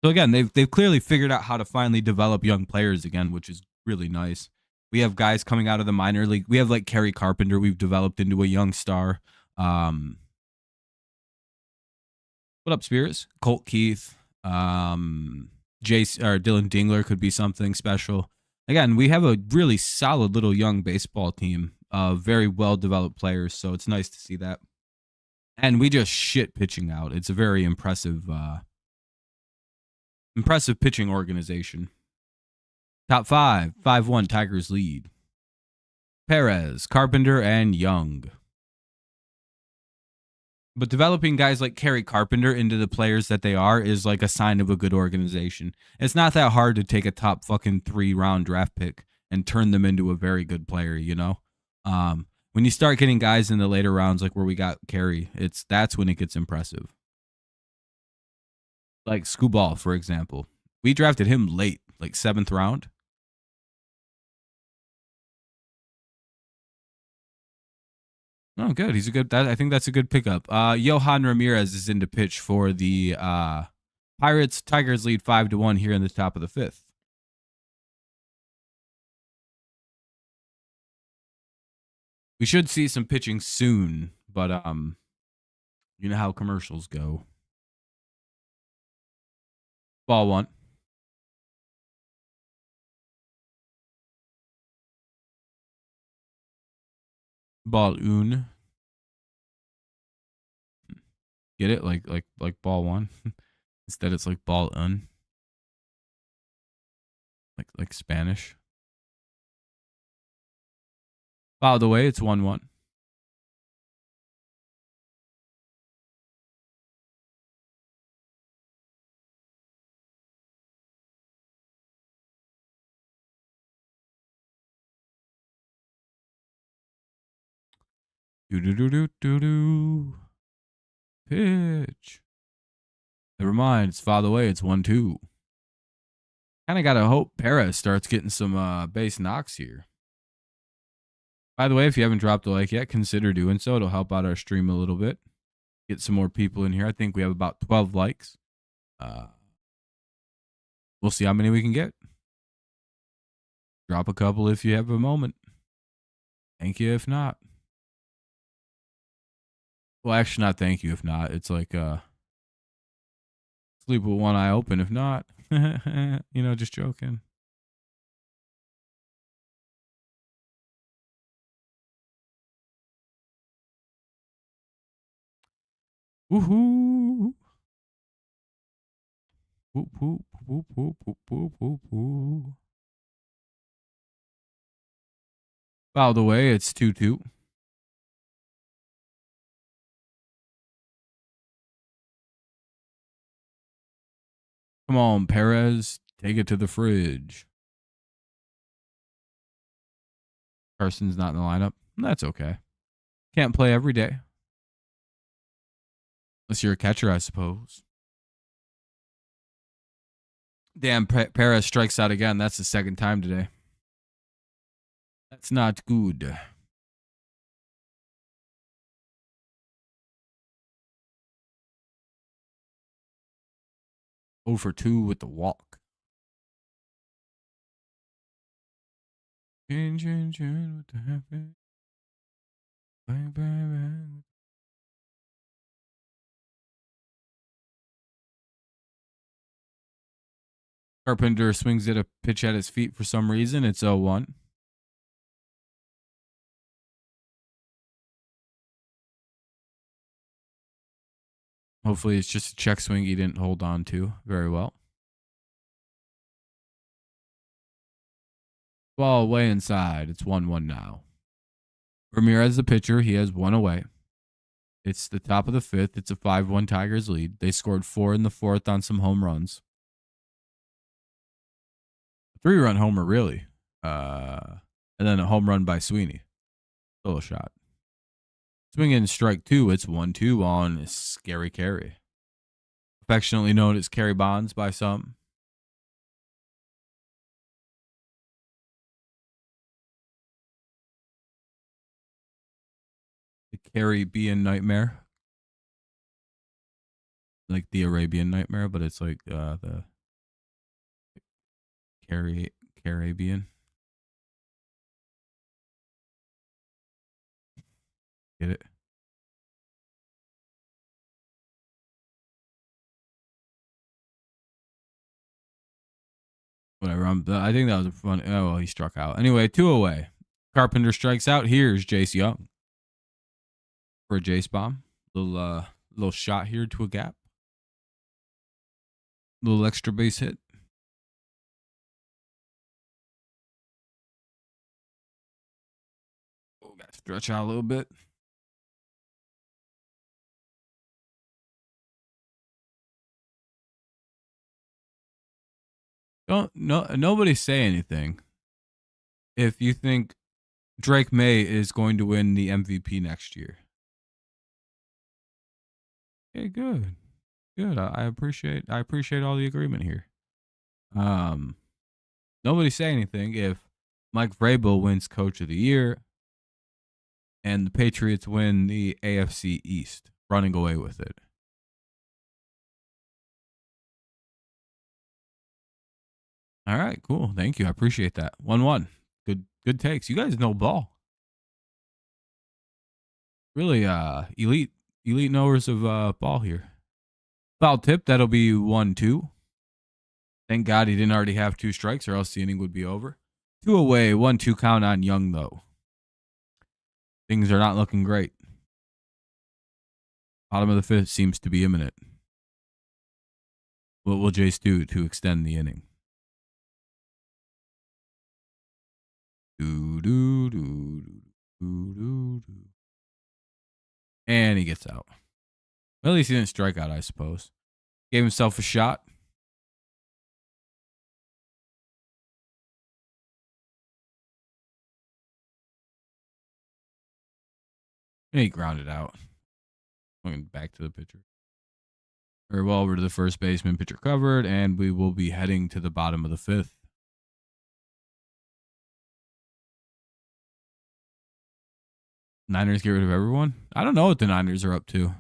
again, they've clearly figured out how to finally develop young players again, which is really nice. We have guys coming out of the minor league. We have like Kerry Carpenter we've developed into a young star. What up, Spirits? Colt Keith, Dylan Dingler could be something special. Again, we have a really solid little young baseball team of very well-developed players, so it's nice to see that. And we just shit pitching out. It's a very impressive pitching organization. Top 5, 5-1 Tigers lead. Perez, Carpenter, and Young. But developing guys like Kerry Carpenter into the players that they are is like a sign of a good organization. It's not that hard to take a top fucking 3-round draft pick and turn them into a very good player, you know? When you start getting guys in the later rounds, like where we got Kerry, that's when it gets impressive. Like Scooball, for example. We drafted him late, like 7th round. Oh, good. He's a good. I think that's a good pickup. Johan Ramirez is in to pitch for the Pirates. Tigers lead 5-1 here in the top of the 5th. We should see some pitching soon, but You know how commercials go. Ball 1. Ball 1. Get it? Like ball 1. Instead it's like ball un. Like Spanish. By the way, it's 1-1. Do. Pitch. Never mind. It's fouled away. It's 1-2. Kind of got to hope Perez starts getting some base knocks here. By the way, if you haven't dropped a like yet, consider doing so. It'll help out our stream a little bit. Get some more people in here. I think we have about 12 likes. We'll see how many we can get. Drop a couple if you have a moment. Thank you if not. Well, actually, not thank you if not. It's like sleep with one eye open if not. You know, just joking. Woohoo! Whoop, whoop, whoop, whoop, whoop, whoop, whoop, whoop. By the way, it's 2-2. Come on, Perez. Take it to the fridge. Carson's not in the lineup. That's okay. Can't play every day. Unless you're a catcher, I suppose. Damn, Perez strikes out again. That's the second time today. That's not good. For 2 with the walk. Chin, what the heck? Bang, bang, bang. Carpenter swings at a pitch at his feet for some reason. It's 0-1. Hopefully it's just a check swing he didn't hold on to very well. Ball way inside. It's 1-1 now. Ramirez, the pitcher, he has 1 away. It's the top of the 5th. It's a 5-1 Tigers lead. They scored 4 in the 4th on some home runs. 3-run homer, really. And then a home run by Sweeney. Still a shot. Swing in strike 2. It's 1-2 on Scary Carry. Affectionately known as Carry Bonds by some. The Caribbean Nightmare. Like the Arabian Nightmare, but it's like the Caribbean. Get it? Whatever. I think that was a fun. Oh, well, he struck out. Anyway, 2 away. Carpenter strikes out. Here's Jace Young for a Jace bomb. Little shot here to a gap. Little extra base hit. Oh, got to stretch out a little bit. Nobody say anything if you think Drake May is going to win the MVP next year. Okay, good. I appreciate all the agreement here. Nobody say anything if Mike Vrabel wins Coach of the Year and the Patriots win the AFC East, running away with it. All right, cool. Thank you. I appreciate that. 1-1. Good takes. You guys know ball. Really elite elite knowers of ball here. Foul tip. That'll be 1-2. Thank God he didn't already have 2 strikes, or else the inning would be over. 2 away. 1-2 count on Young, though. Things are not looking great. Bottom of the 5th seems to be imminent. What will Jace do to extend the inning? And he gets out. Well, at least he didn't strike out, I suppose. Gave himself a shot. And he grounded out. Going back to the pitcher. Very well, over to the first baseman. Pitcher covered, and we will be heading to the bottom of the 5th. Niners get rid of everyone? I don't know what the Niners are up to.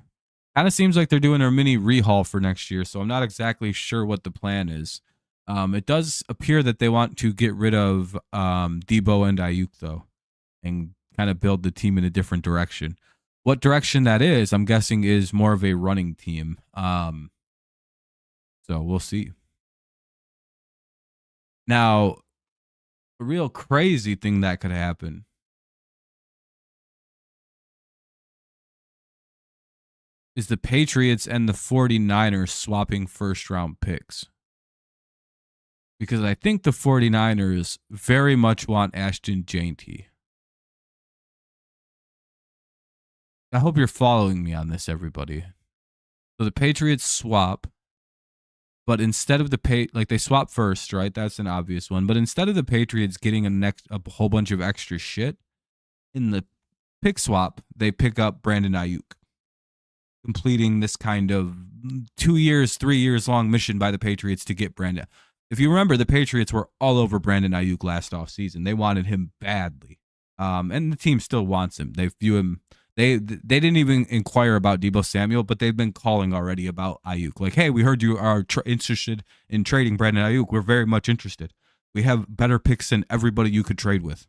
Kind of seems like they're doing a mini rehaul for next year, so I'm not exactly sure what the plan is. It does appear that they want to get rid of Debo and Ayuk, though, and kind of build the team in a different direction. What direction that is, I'm guessing, is more of a running team. So we'll see. Now, a real crazy thing that could happen is the Patriots and the 49ers swapping first-round picks. Because I think the 49ers very much want Ashton Jainty. I hope you're following me on this, everybody. So the Patriots swap, but instead of they swap first, right? That's an obvious one. But instead of the Patriots getting a whole bunch of extra shit, in the pick swap, they pick up Brandon Ayuk, completing this kind of 2 years, 3 years long mission by the Patriots to get Brandon. If you remember, the Patriots were all over Brandon Ayuk last offseason. They wanted him badly. And the team still wants him. They view him. They didn't even inquire about Deebo Samuel, but they've been calling already about Ayuk. Like, hey, we heard you are interested in trading Brandon Ayuk. We're very much interested. We have better picks than everybody you could trade with.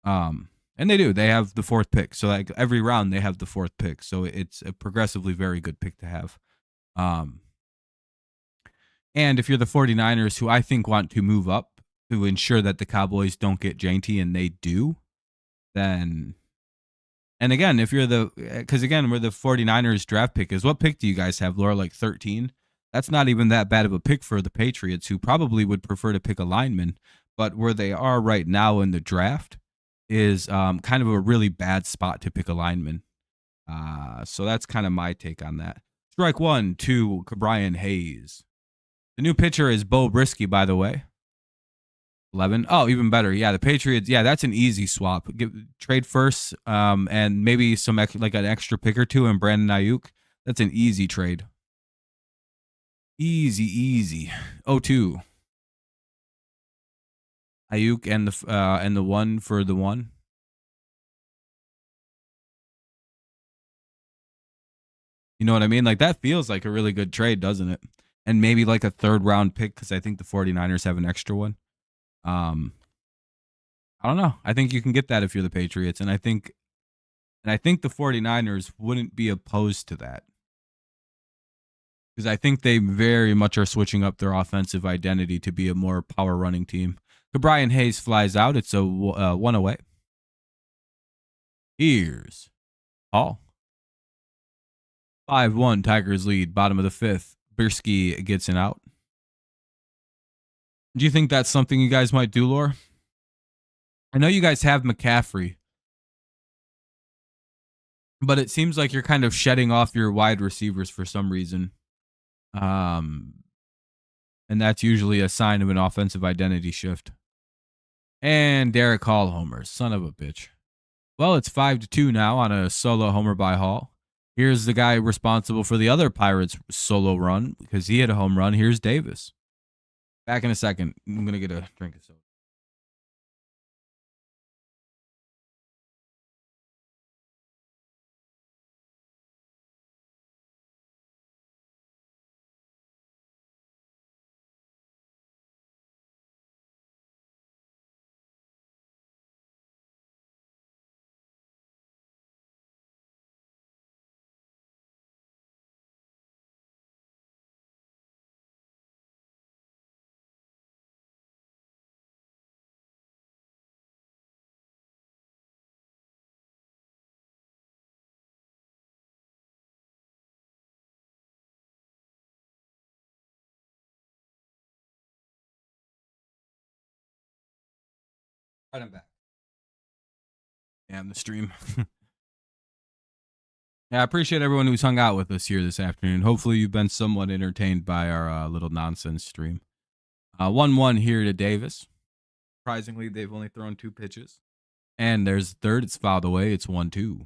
And they do. They have the 4th pick. So like every round they have the 4th pick. So it's a progressively very good pick to have. And if you're the 49ers, who I think want to move up to ensure that the Cowboys don't get Jainty, and they do, then, and again, if you're because again, where the 49ers draft pick is, what pick do you guys have, Laura? Like 13? That's not even that bad of a pick for the Patriots, who probably would prefer to pick a lineman. But where they are right now in the draft is kind of a really bad spot to pick a lineman. So that's kind of my take on that. Strike 1 to Brian Hayes. The new pitcher is Bo Brisky, by the way. 11. Oh, even better. Yeah, the Patriots. Yeah, that's an easy swap. Trade first, and maybe like an extra pick or 2 and Brandon Ayuk. That's an easy trade. Easy. 0-2. Ayuk and the 1 for the 1. You know what I mean? Like, that feels like a really good trade, doesn't it? And maybe like a 3rd round pick, because I think the 49ers have an extra one. I don't know. I think you can get that if you're the Patriots. And I think the 49ers wouldn't be opposed to that. Because I think they very much are switching up their offensive identity to be a more power running team. So Brian Hayes flies out. It's a 1 away. Here's Hall. 5-1 Tigers lead. Bottom of the 5th. Birsky gets an out. Do you think that's something you guys might do, Laura? I know you guys have McCaffrey, but it seems like you're kind of shedding off your wide receivers for some reason. And that's usually a sign of an offensive identity shift. And Derek Hall homers. Son of a bitch. Well, it's 5-2 now on a solo homer by Hall. Here's the guy responsible for the other Pirates solo run because he had a home run. Here's Davis. Back in a second. I'm going to get a drink of soda. Right, I'm back. Damn the stream. Yeah, I appreciate everyone who's hung out with us here this afternoon. Hopefully, you've been somewhat entertained by our little nonsense stream. 1-1 here to Davis. Surprisingly, they've only thrown 2 pitches. And there's the third. It's fouled away. It's 1-2.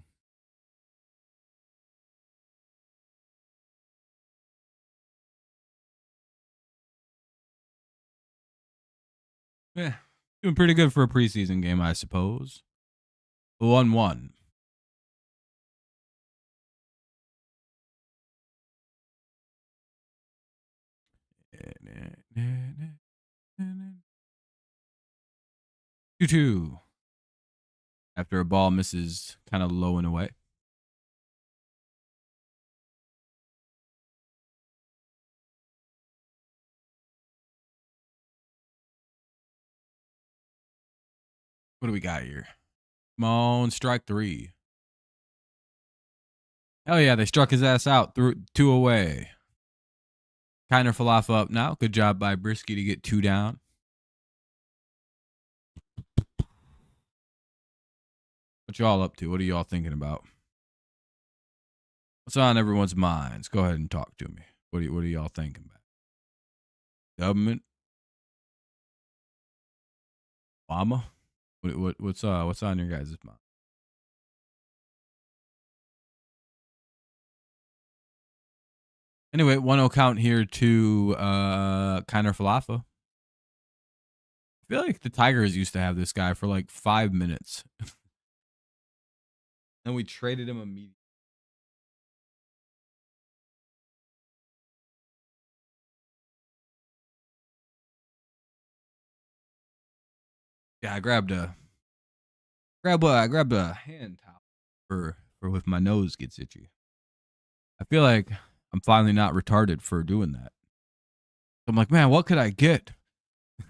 Yeah, doing pretty good for a preseason game, I suppose. 1-1. Two. After a ball misses kind of low and away. What do we got here? Come on, strike 3. Hell yeah, they struck his ass out. Threw 2 away. Kiner Falafel up now. Good job by Brisky to get 2 down. What y'all up to? What are y'all thinking about? What's on everyone's minds? Go ahead and talk to me. What are y'all thinking about? Government? Obama? What's on your guys' mind? Anyway, 1-0 count here to Kiner Falafel. I feel like the Tigers used to have this guy for like 5 minutes. Then we traded him immediately. Yeah, I grabbed a hand towel for if my nose gets itchy. I feel like I'm finally not retarded for doing that. I'm like, man, what could I get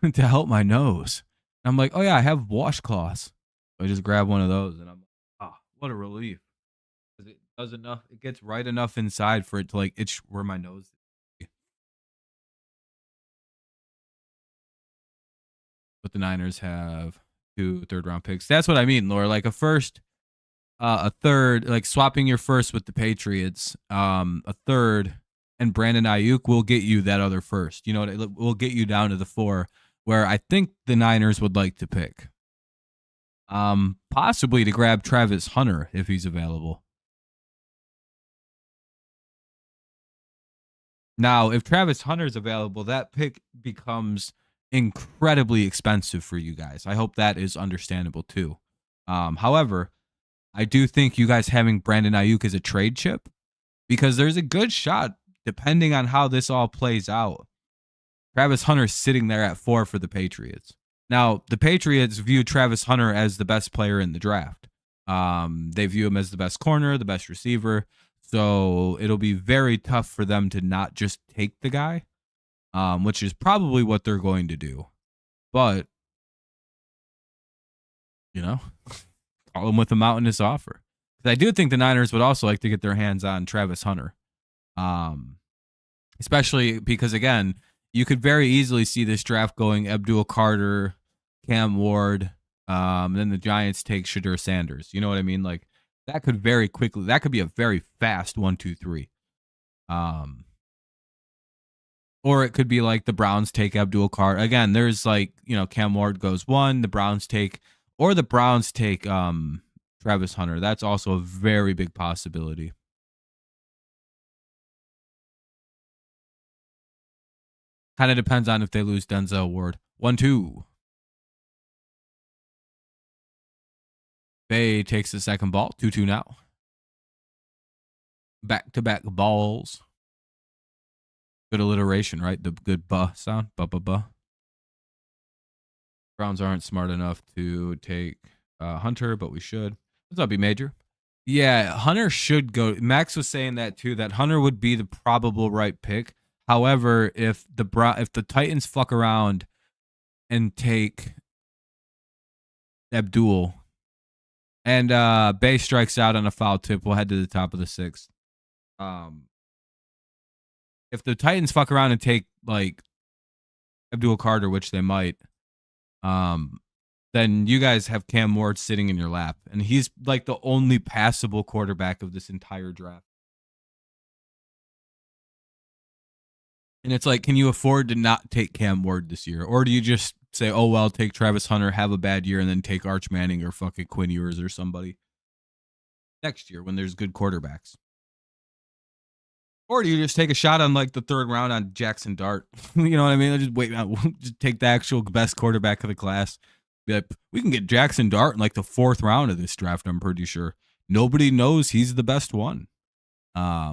to help my nose? And I'm like, oh yeah, I have washcloths. So I just grab one of those, and I'm like, ah, what a relief. Because it does enough. It gets right enough inside for it to like itch where my nose is. But the Niners have 2 third-round picks. That's what I mean, Laura. Like a first, a third, like swapping your first with the Patriots, a third, and Brandon Ayuk will get you that other first. You know, it will get you down to the 4, where I think the Niners would like to pick. Possibly to grab Travis Hunter if he's available. Now, if Travis Hunter is available, that pick becomes incredibly expensive for you guys. I hope that is understandable too. However, I do think you guys having Brandon Ayuk as a trade chip, because there's a good shot, depending on how this all plays out, Travis Hunter's sitting there at 4 for the Patriots. Now, the Patriots view Travis Hunter as the best player in the draft. They view him as the best corner, the best receiver. So it'll be very tough for them to not just take the guy, which is probably what they're going to do. But, you know, call them with a mountainous offer. Because I do think the Niners would also like to get their hands on Travis Hunter. Especially because, again, you could very easily see this draft going Abdul Carter, Cam Ward, then the Giants take Shadur Sanders. You know what I mean? Like, that could very quickly, that could be a very fast 1, 2, 3. Or it could be like the Browns take Abdul Carter. Again, there's like, you know, Cam Ward goes 1, the Browns take Travis Hunter. That's also a very big possibility. Kind of depends on if they lose Denzel Ward. 1-2. Bay takes the second ball. 2-2 now. Back-to-back balls. Good alliteration, right? The good buh sound. Buh. Browns aren't smart enough to take Hunter, but we should. What's up, B Major? Yeah, Hunter should go. Max was saying that too, that Hunter would be the probable right pick. However, if the Titans fuck around and take Abdul and Bay strikes out on a foul tip, we'll head to the top of the 6th. If the Titans fuck around and take like Abdul Carter, which they might, then you guys have Cam Ward sitting in your lap, and he's like the only passable quarterback of this entire draft. And it's like, can you afford to not take Cam Ward this year? Or do you just say, oh, well, take Travis Hunter, have a bad year, and then take Arch Manning or fucking Quinn Ewers or somebody next year when there's good quarterbacks? Or do you just take a shot on like the third round on Jackson Dart? You know what I mean? Just wait, just take the actual best quarterback of the class. Be like, we can get Jackson Dart in like the fourth round of this draft, I'm pretty sure. Nobody knows he's the best one. I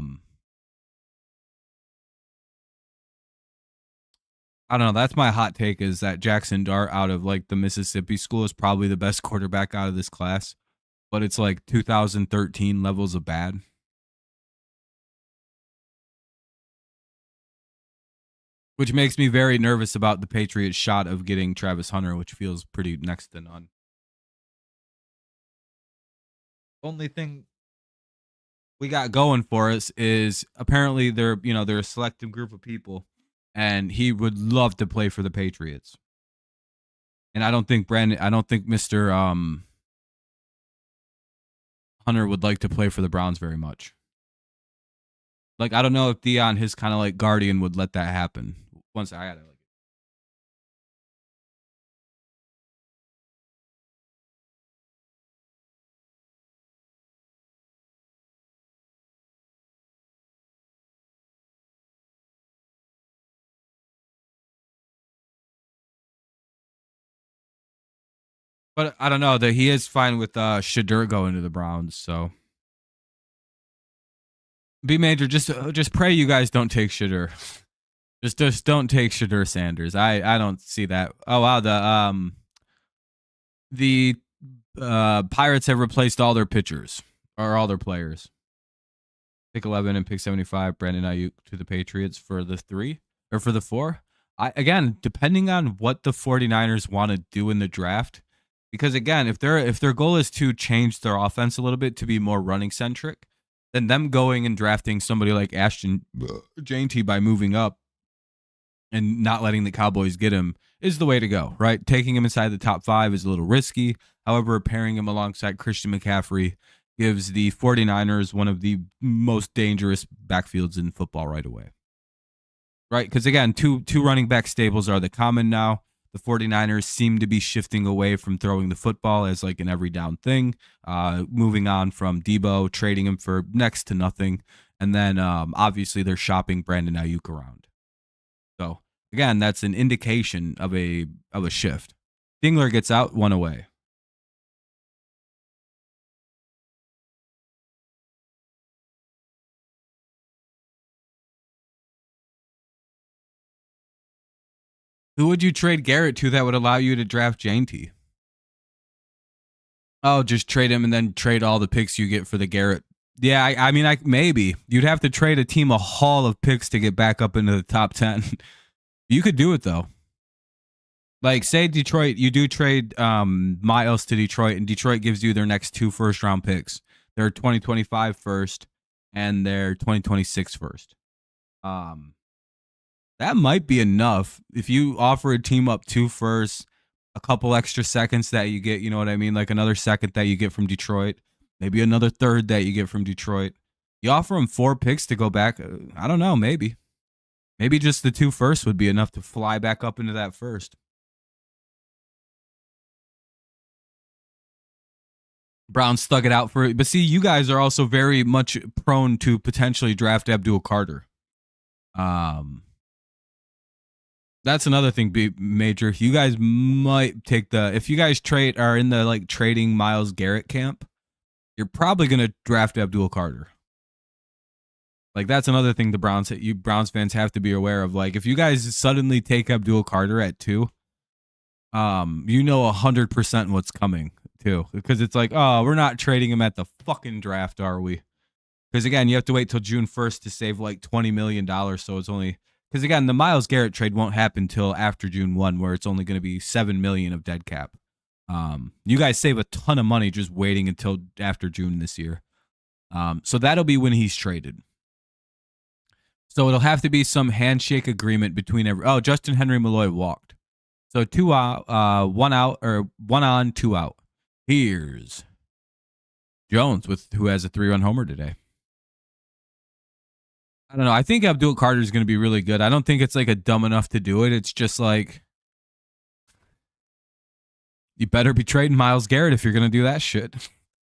don't know. That's my hot take, is that Jackson Dart out of like the Mississippi school is probably the best quarterback out of this class. But it's like 2013 levels of bad. Which makes me very nervous about the Patriots' shot of getting Travis Hunter, which feels pretty next to none. Only thing we got going for us is apparently they're a selective group of people, and he would love to play for the Patriots. And I don't think Mr. Hunter would like to play for the Browns very much. Like, I don't know if Dion, his kind of like guardian, would let that happen. Once I got it. But I don't know that he is fine with Shadur going to the Browns. So, B Major, just pray you guys don't take Shadur. just don't take Shadur Sanders. I don't see that. Oh wow, the Pirates have replaced all their pitchers or all their players. Pick 11 and pick 75. Brandon Ayuk to the Patriots for the 3 or for the 4. Again, depending on what the 49ers want to do in the draft. Because again, if their goal is to change their offense a little bit to be more running centric, then them going and drafting somebody like Ashton Jainty by moving up and not letting the Cowboys get him is the way to go, right? Taking him inside the top 5 is a little risky. However, pairing him alongside Christian McCaffrey gives the 49ers one of the most dangerous backfields in football right away. Right? Because again, two running back stables are the common now. The 49ers seem to be shifting away from throwing the football as like an every down thing, moving on from Debo, trading him for next to nothing. And then obviously they're shopping Brandon Ayuk around. So again, that's an indication of a shift. Dingler gets out, 1 away. Who would you trade Garrett to that would allow you to draft Jainty? Oh, just trade him and then trade all the picks you get for the Garrett. Yeah, I mean, maybe. You'd have to trade a team a haul of picks to get back up into the top 10. You could do it, though. Like, say Detroit, you do trade Miles to Detroit, and Detroit gives you their next 2 first-round picks. Their 2025 first and their 2026 first. That might be enough. If you offer a team up 2 firsts, a couple extra seconds that you get, you know what I mean? Like another second that you get from Detroit, maybe another third that you get from Detroit. You offer them 4 picks to go back. I don't know, maybe. Maybe just the 2 firsts would be enough to fly back up into that first. Browns stuck it out for it. But see, you guys are also very much prone to potentially draft Abdul Carter. That's another thing, Major. You guys might take if you guys are in the like trading Myles Garrett camp, you're probably gonna draft Abdul Carter. Like that's another thing the Browns fans have to be aware of. Like if you guys suddenly take Abdul Carter at 2, you know 100% what's coming too, because it's like, oh, we're not trading him at the fucking draft, are we? Because again, you have to wait till June 1st to save like $20 million. So it's only because again, the Myles Garrett trade won't happen till after June 1, where it's only going to be $7 million of dead cap. You guys save a ton of money just waiting until after June this year. So that'll be when he's traded. So it'll have to be some handshake agreement between Justin Henry Malloy walked. So 1 out, or 1 on, 2 out. Here's Jones who has a 3-run homer today. I don't know. I think Abdul Carter is going to be really good. I don't think it's like a dumb enough to do it. It's just like, you better be trading Myles Garrett if you're going to do that shit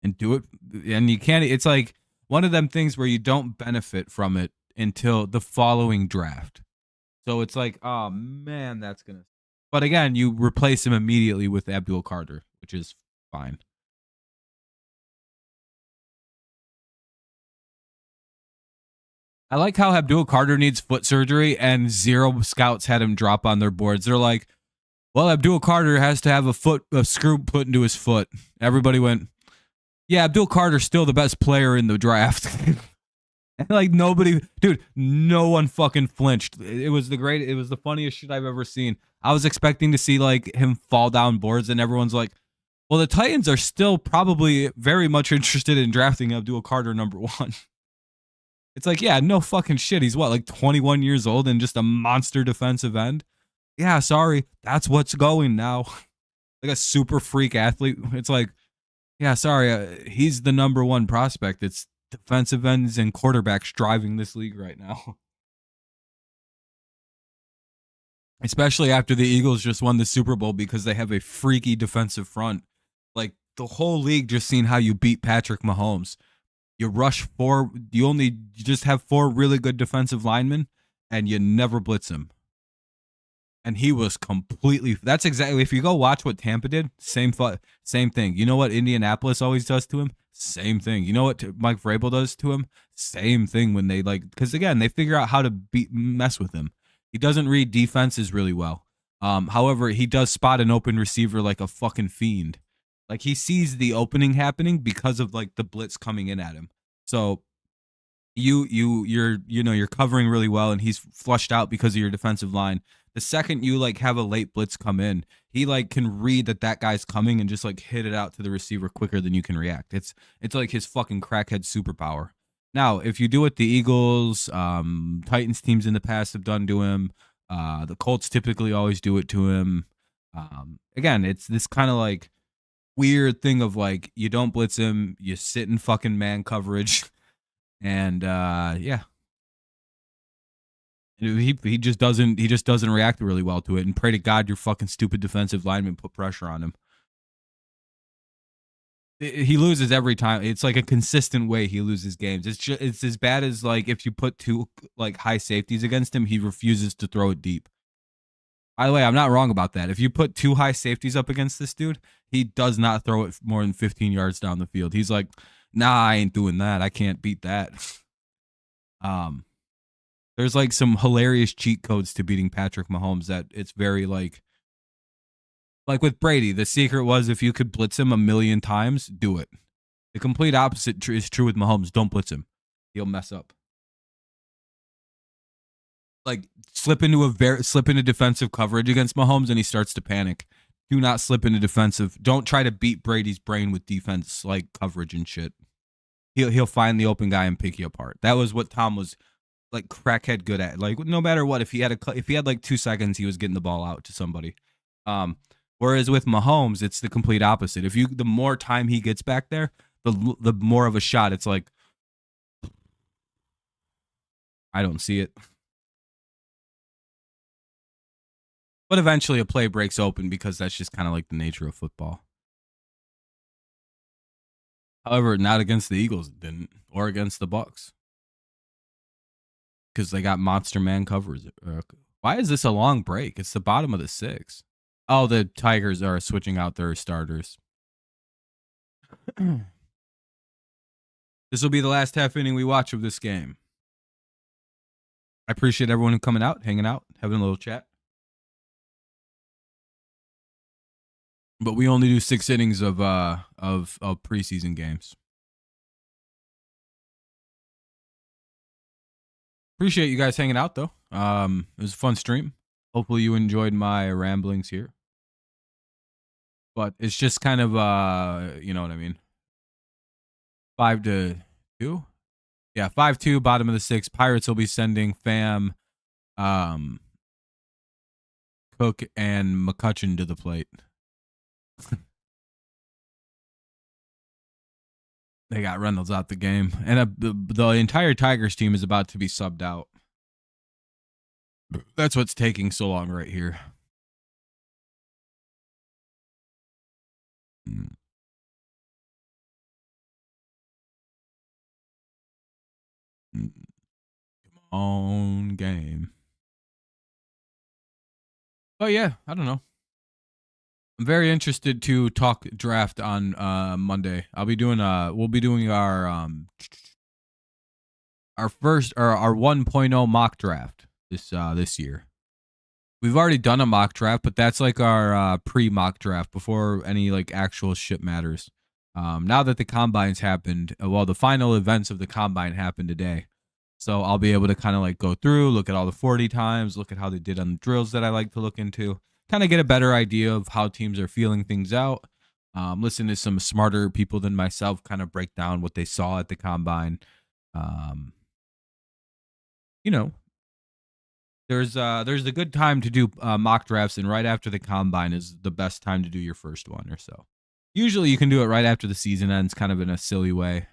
and do it. And you can't, it's like one of them things where you don't benefit from it until the following draft. So it's like, oh man, that's going to, but again, you replace him immediately with Abdul Carter, which is fine. I like how Abdul Carter needs foot surgery and 0 scouts had him drop on their boards. They're like, well, Abdul Carter has to have a screw put into his foot. Everybody went, yeah, Abdul Carter's still the best player in the draft. And like nobody, dude, no one fucking flinched. It was the funniest shit I've ever seen. I was expecting to see like him fall down boards and everyone's like, well, the Titans are still probably very much interested in drafting Abdul Carter #1. It's like, yeah, no fucking shit. He's what, like 21 years old and just a monster defensive end? Yeah, sorry. That's what's going now. Like a super freak athlete. It's like, yeah, sorry. He's the #1 prospect. It's defensive ends and quarterbacks driving this league right now. Especially after the Eagles just won the Super Bowl because they have a freaky defensive front. Like the whole league just seen how you beat Patrick Mahomes. You rush 4, you just have 4 really good defensive linemen and you never blitz him. And he was completely, that's exactly, if you go watch what Tampa did, same thing. You know what Indianapolis always does to him? Same thing. You know what Mike Vrabel does to him? Same thing when they because again, they figure out how to mess with him. He doesn't read defenses really well. However, he does spot an open receiver like a fucking fiend. Like he sees the opening happening because of like the blitz coming in at him. So you're covering really well and he's flushed out because of your defensive line. The second you like have a late blitz come in, he like can read that guy's coming and just like hit it out to the receiver quicker than you can react. It's like his fucking crackhead superpower. Now, if you do it, the Eagles, Titans teams in the past have done to him. The Colts typically always do it to him. Again, it's this kind of like weird thing of like you don't blitz him, you sit in fucking man coverage, and yeah. He just doesn't react really well to it, and pray to God your fucking stupid defensive lineman put pressure on him. He loses every time. It's like a consistent way he loses games. It's as bad as like if you put 2 like high safeties against him, he refuses to throw it deep. By the way, I'm not wrong about that. If you put 2 high safeties up against this dude, he does not throw it more than 15 yards down the field. He's like, nah, I ain't doing that. I can't beat that. There's like some hilarious cheat codes to beating Patrick Mahomes that it's very like with Brady, the secret was if you could blitz him 1,000,000 times, do it. The complete opposite is true with Mahomes. Don't blitz him. He'll mess up. Like slip into defensive coverage against Mahomes and he starts to panic. Do not slip into defensive. Don't try to beat Brady's brain with defense like coverage and shit. He'll find the open guy and pick you apart. That was what Tom was like crackhead good at. Like no matter what, if he had like 2 seconds, he was getting the ball out to somebody. Whereas with Mahomes, it's the complete opposite. The more time he gets back there, the more of a shot. It's like I don't see it. But eventually a play breaks open because that's just kind of like the nature of football. However, not against the Eagles, it didn't, or against the Bucks. Because they got monster man covers. Why is this a long break? It's the bottom of the 6th. Oh, the Tigers are switching out their starters. This will be the last half inning we watch of this game. I appreciate everyone coming out, hanging out, having a little chat. But we only do 6 innings of preseason games. Appreciate you guys hanging out though. It was a fun stream. Hopefully you enjoyed my ramblings here. But it's just kind of you know what I mean. 5-2. Yeah, 5-2, bottom of the 6th. Pirates will be sending Pham, Cook and McCutcheon to the plate. They got Reynolds out the game. And the entire Tigers team is about to be subbed out. That's what's taking so long right here. Come on, game. Oh, yeah. I don't know. I'm very interested to talk draft on Monday. We'll be doing our first or our 1.0 mock draft this year. We've already done a mock draft, but that's like our pre-mock draft before any like actual shit matters. Now that the combines happened, the final events of the combine happened today. So I'll be able to kind of like go through, look at all the 40 times, look at how they did on the drills that I like to look into, kind of get a better idea of how teams are feeling things out. Listen to some smarter people than myself kind of break down what they saw at the combine. There's a good time to do mock drafts, and right after the combine is the best time to do your first one or so. Usually you can do it right after the season ends, kind of in a silly way.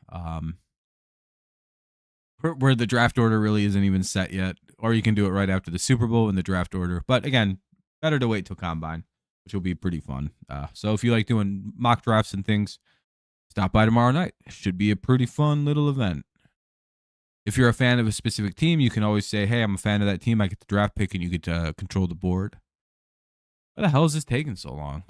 Where the draft order really isn't even set yet, or you can do it right after the Super Bowl in the draft order. But again, better to wait till combine, which will be pretty fun. So if you like doing mock drafts and things, stop by tomorrow night. It should be a pretty fun little event. If you're a fan of a specific team, you can always say, hey, I'm a fan of that team. I get the draft pick and you get to control the board. Why the hell is this taking so long?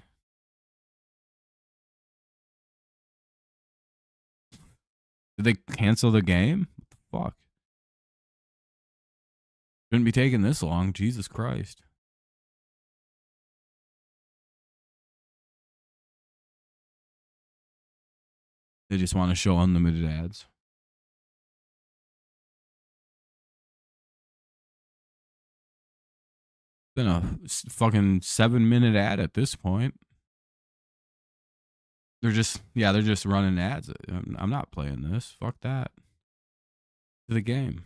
Did they cancel the game? What the fuck? Shouldn't be taking this long. Jesus Christ. They just want to show unlimited ads. Been a fucking 7-minute ad at this point. They're just running ads. I'm not playing this. Fuck that. To the game.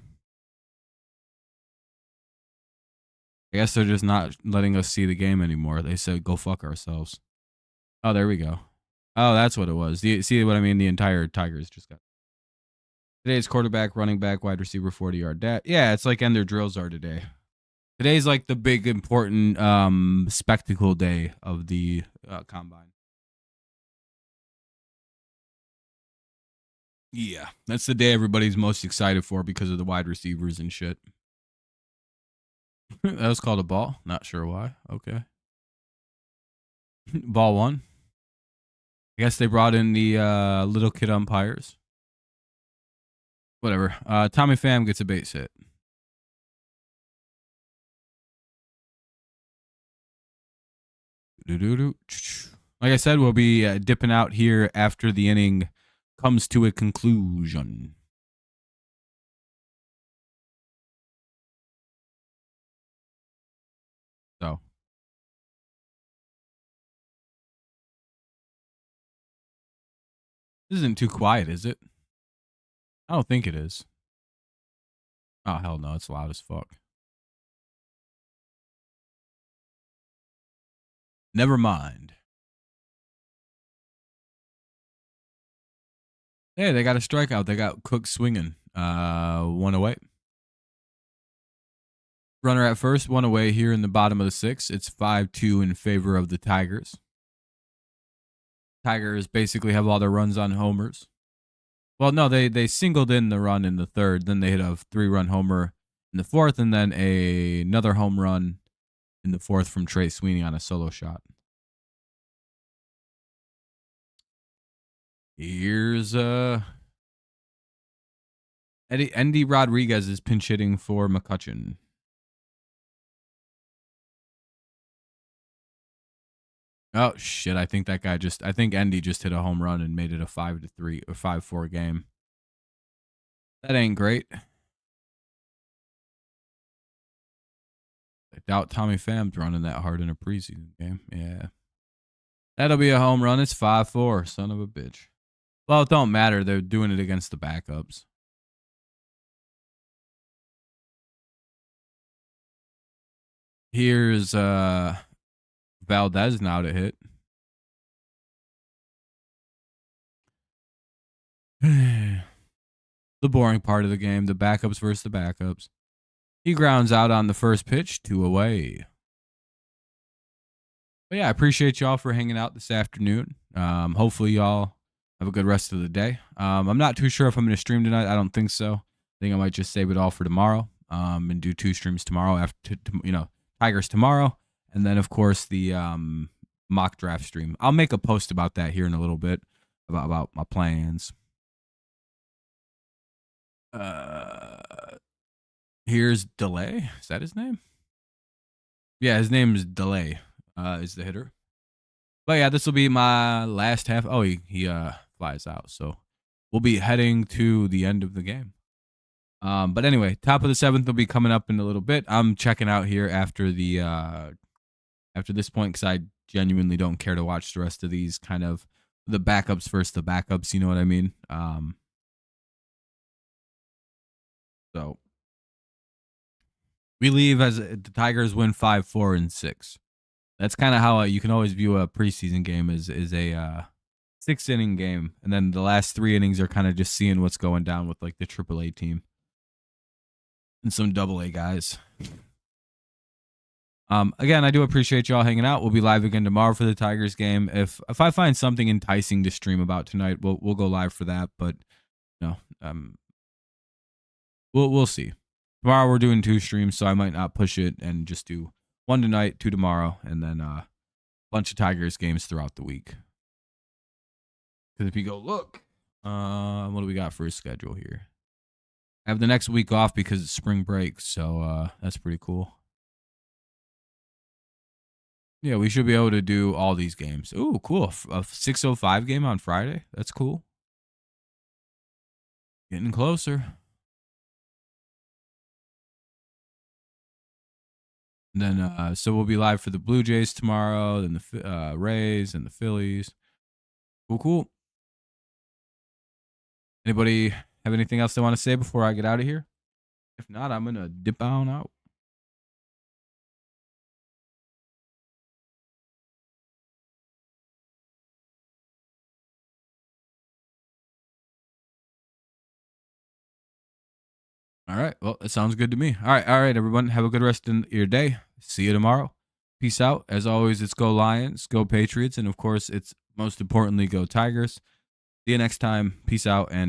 I guess they're just not letting us see the game anymore. They said go fuck ourselves. Oh, there we go. Oh, that's what it was. See what I mean? The entire Tigers just got. Today's quarterback, running back, wide receiver, 40-yard dash. Yeah, it's like their drills are today. Today's like the big important spectacle day of the combine. Yeah, that's the day everybody's most excited for because of the wide receivers and shit. That was called a ball. Not sure why. Okay. Ball one. I guess they brought in the little kid umpires. Whatever. Tommy Pham gets a base hit. Like I said, we'll be dipping out here after the inning comes to a conclusion. So. This isn't too quiet, is it? I don't think it is. Oh, hell no. It's loud as fuck. Never mind. Hey, they got a strikeout. They got Cook swinging. One away. Runner at first, one away here in the bottom of the sixth. It's 5-2 in favor of the Tigers. Tigers basically have all their runs on homers. Well, no, they singled in the run in the third. Then they hit a 3-run homer in the fourth, and then another home run in the fourth from Trey Sweeney on a solo shot. Here's Andy Rodriguez is pinch hitting for McCutcheon. Oh shit! I think Andy just hit a home run and made it a 5-3 or 5-4 game. That ain't great. I doubt Tommy Pham's running that hard in a preseason game. Yeah. That'll be a home run. It's 5-4. Son of a bitch. Well, it don't matter. They're doing it against the backups. Here's Valdez now to hit. The boring part of the game, the backups versus the backups. He grounds out on the first pitch, 2 away. But yeah, I appreciate y'all for hanging out this afternoon. Hopefully y'all have a good rest of the day. I'm not too sure if I'm going to stream tonight. I don't think so. I think I might just save it all for tomorrow and do 2 streams tomorrow after, Tigers tomorrow. And then, of course, the mock draft stream. I'll make a post about that here in a little bit about my plans. Here's Delay. Is that his name? Yeah, his name is Delay. Is the hitter. But yeah, this will be my last half. Oh, he flies out. So we'll be heading to the end of the game. But anyway, top of the 7th will be coming up in a little bit. I'm checking out here after the after this point because I genuinely don't care to watch the rest of these kind of the backups versus the backups. You know what I mean? So we leave as the Tigers win 5-4 and 6. That's kind of how you can always view a preseason game is a 6-inning game, and then the last 3 innings are kind of just seeing what's going down with like the AAA team and some AA guys. Again, I do appreciate y'all hanging out. We'll be live again tomorrow for the Tigers game. If I find something enticing to stream about tonight, we'll go live for that. But we'll see. Tomorrow we're doing 2 streams, so I might not push it and just do 1 tonight, 2 tomorrow, and then a bunch of Tigers games throughout the week. Because if you go look, what do we got for a schedule here? I have the next week off because it's spring break, so that's pretty cool. Yeah, we should be able to do all these games. Ooh, cool. A 6:05 game on Friday. That's cool. Getting closer. And then, so we'll be live for the Blue Jays tomorrow, then the Rays and the Phillies. Cool. Anybody have anything else they want to say before I get out of here? If not, I'm going to dip on out. All right. Well, it sounds good to me. All right, everyone. Have a good rest of your day. See you tomorrow. Peace out. As always, it's go Lions, go Patriots, and of course, it's most importantly, go Tigers. See you next time. Peace out and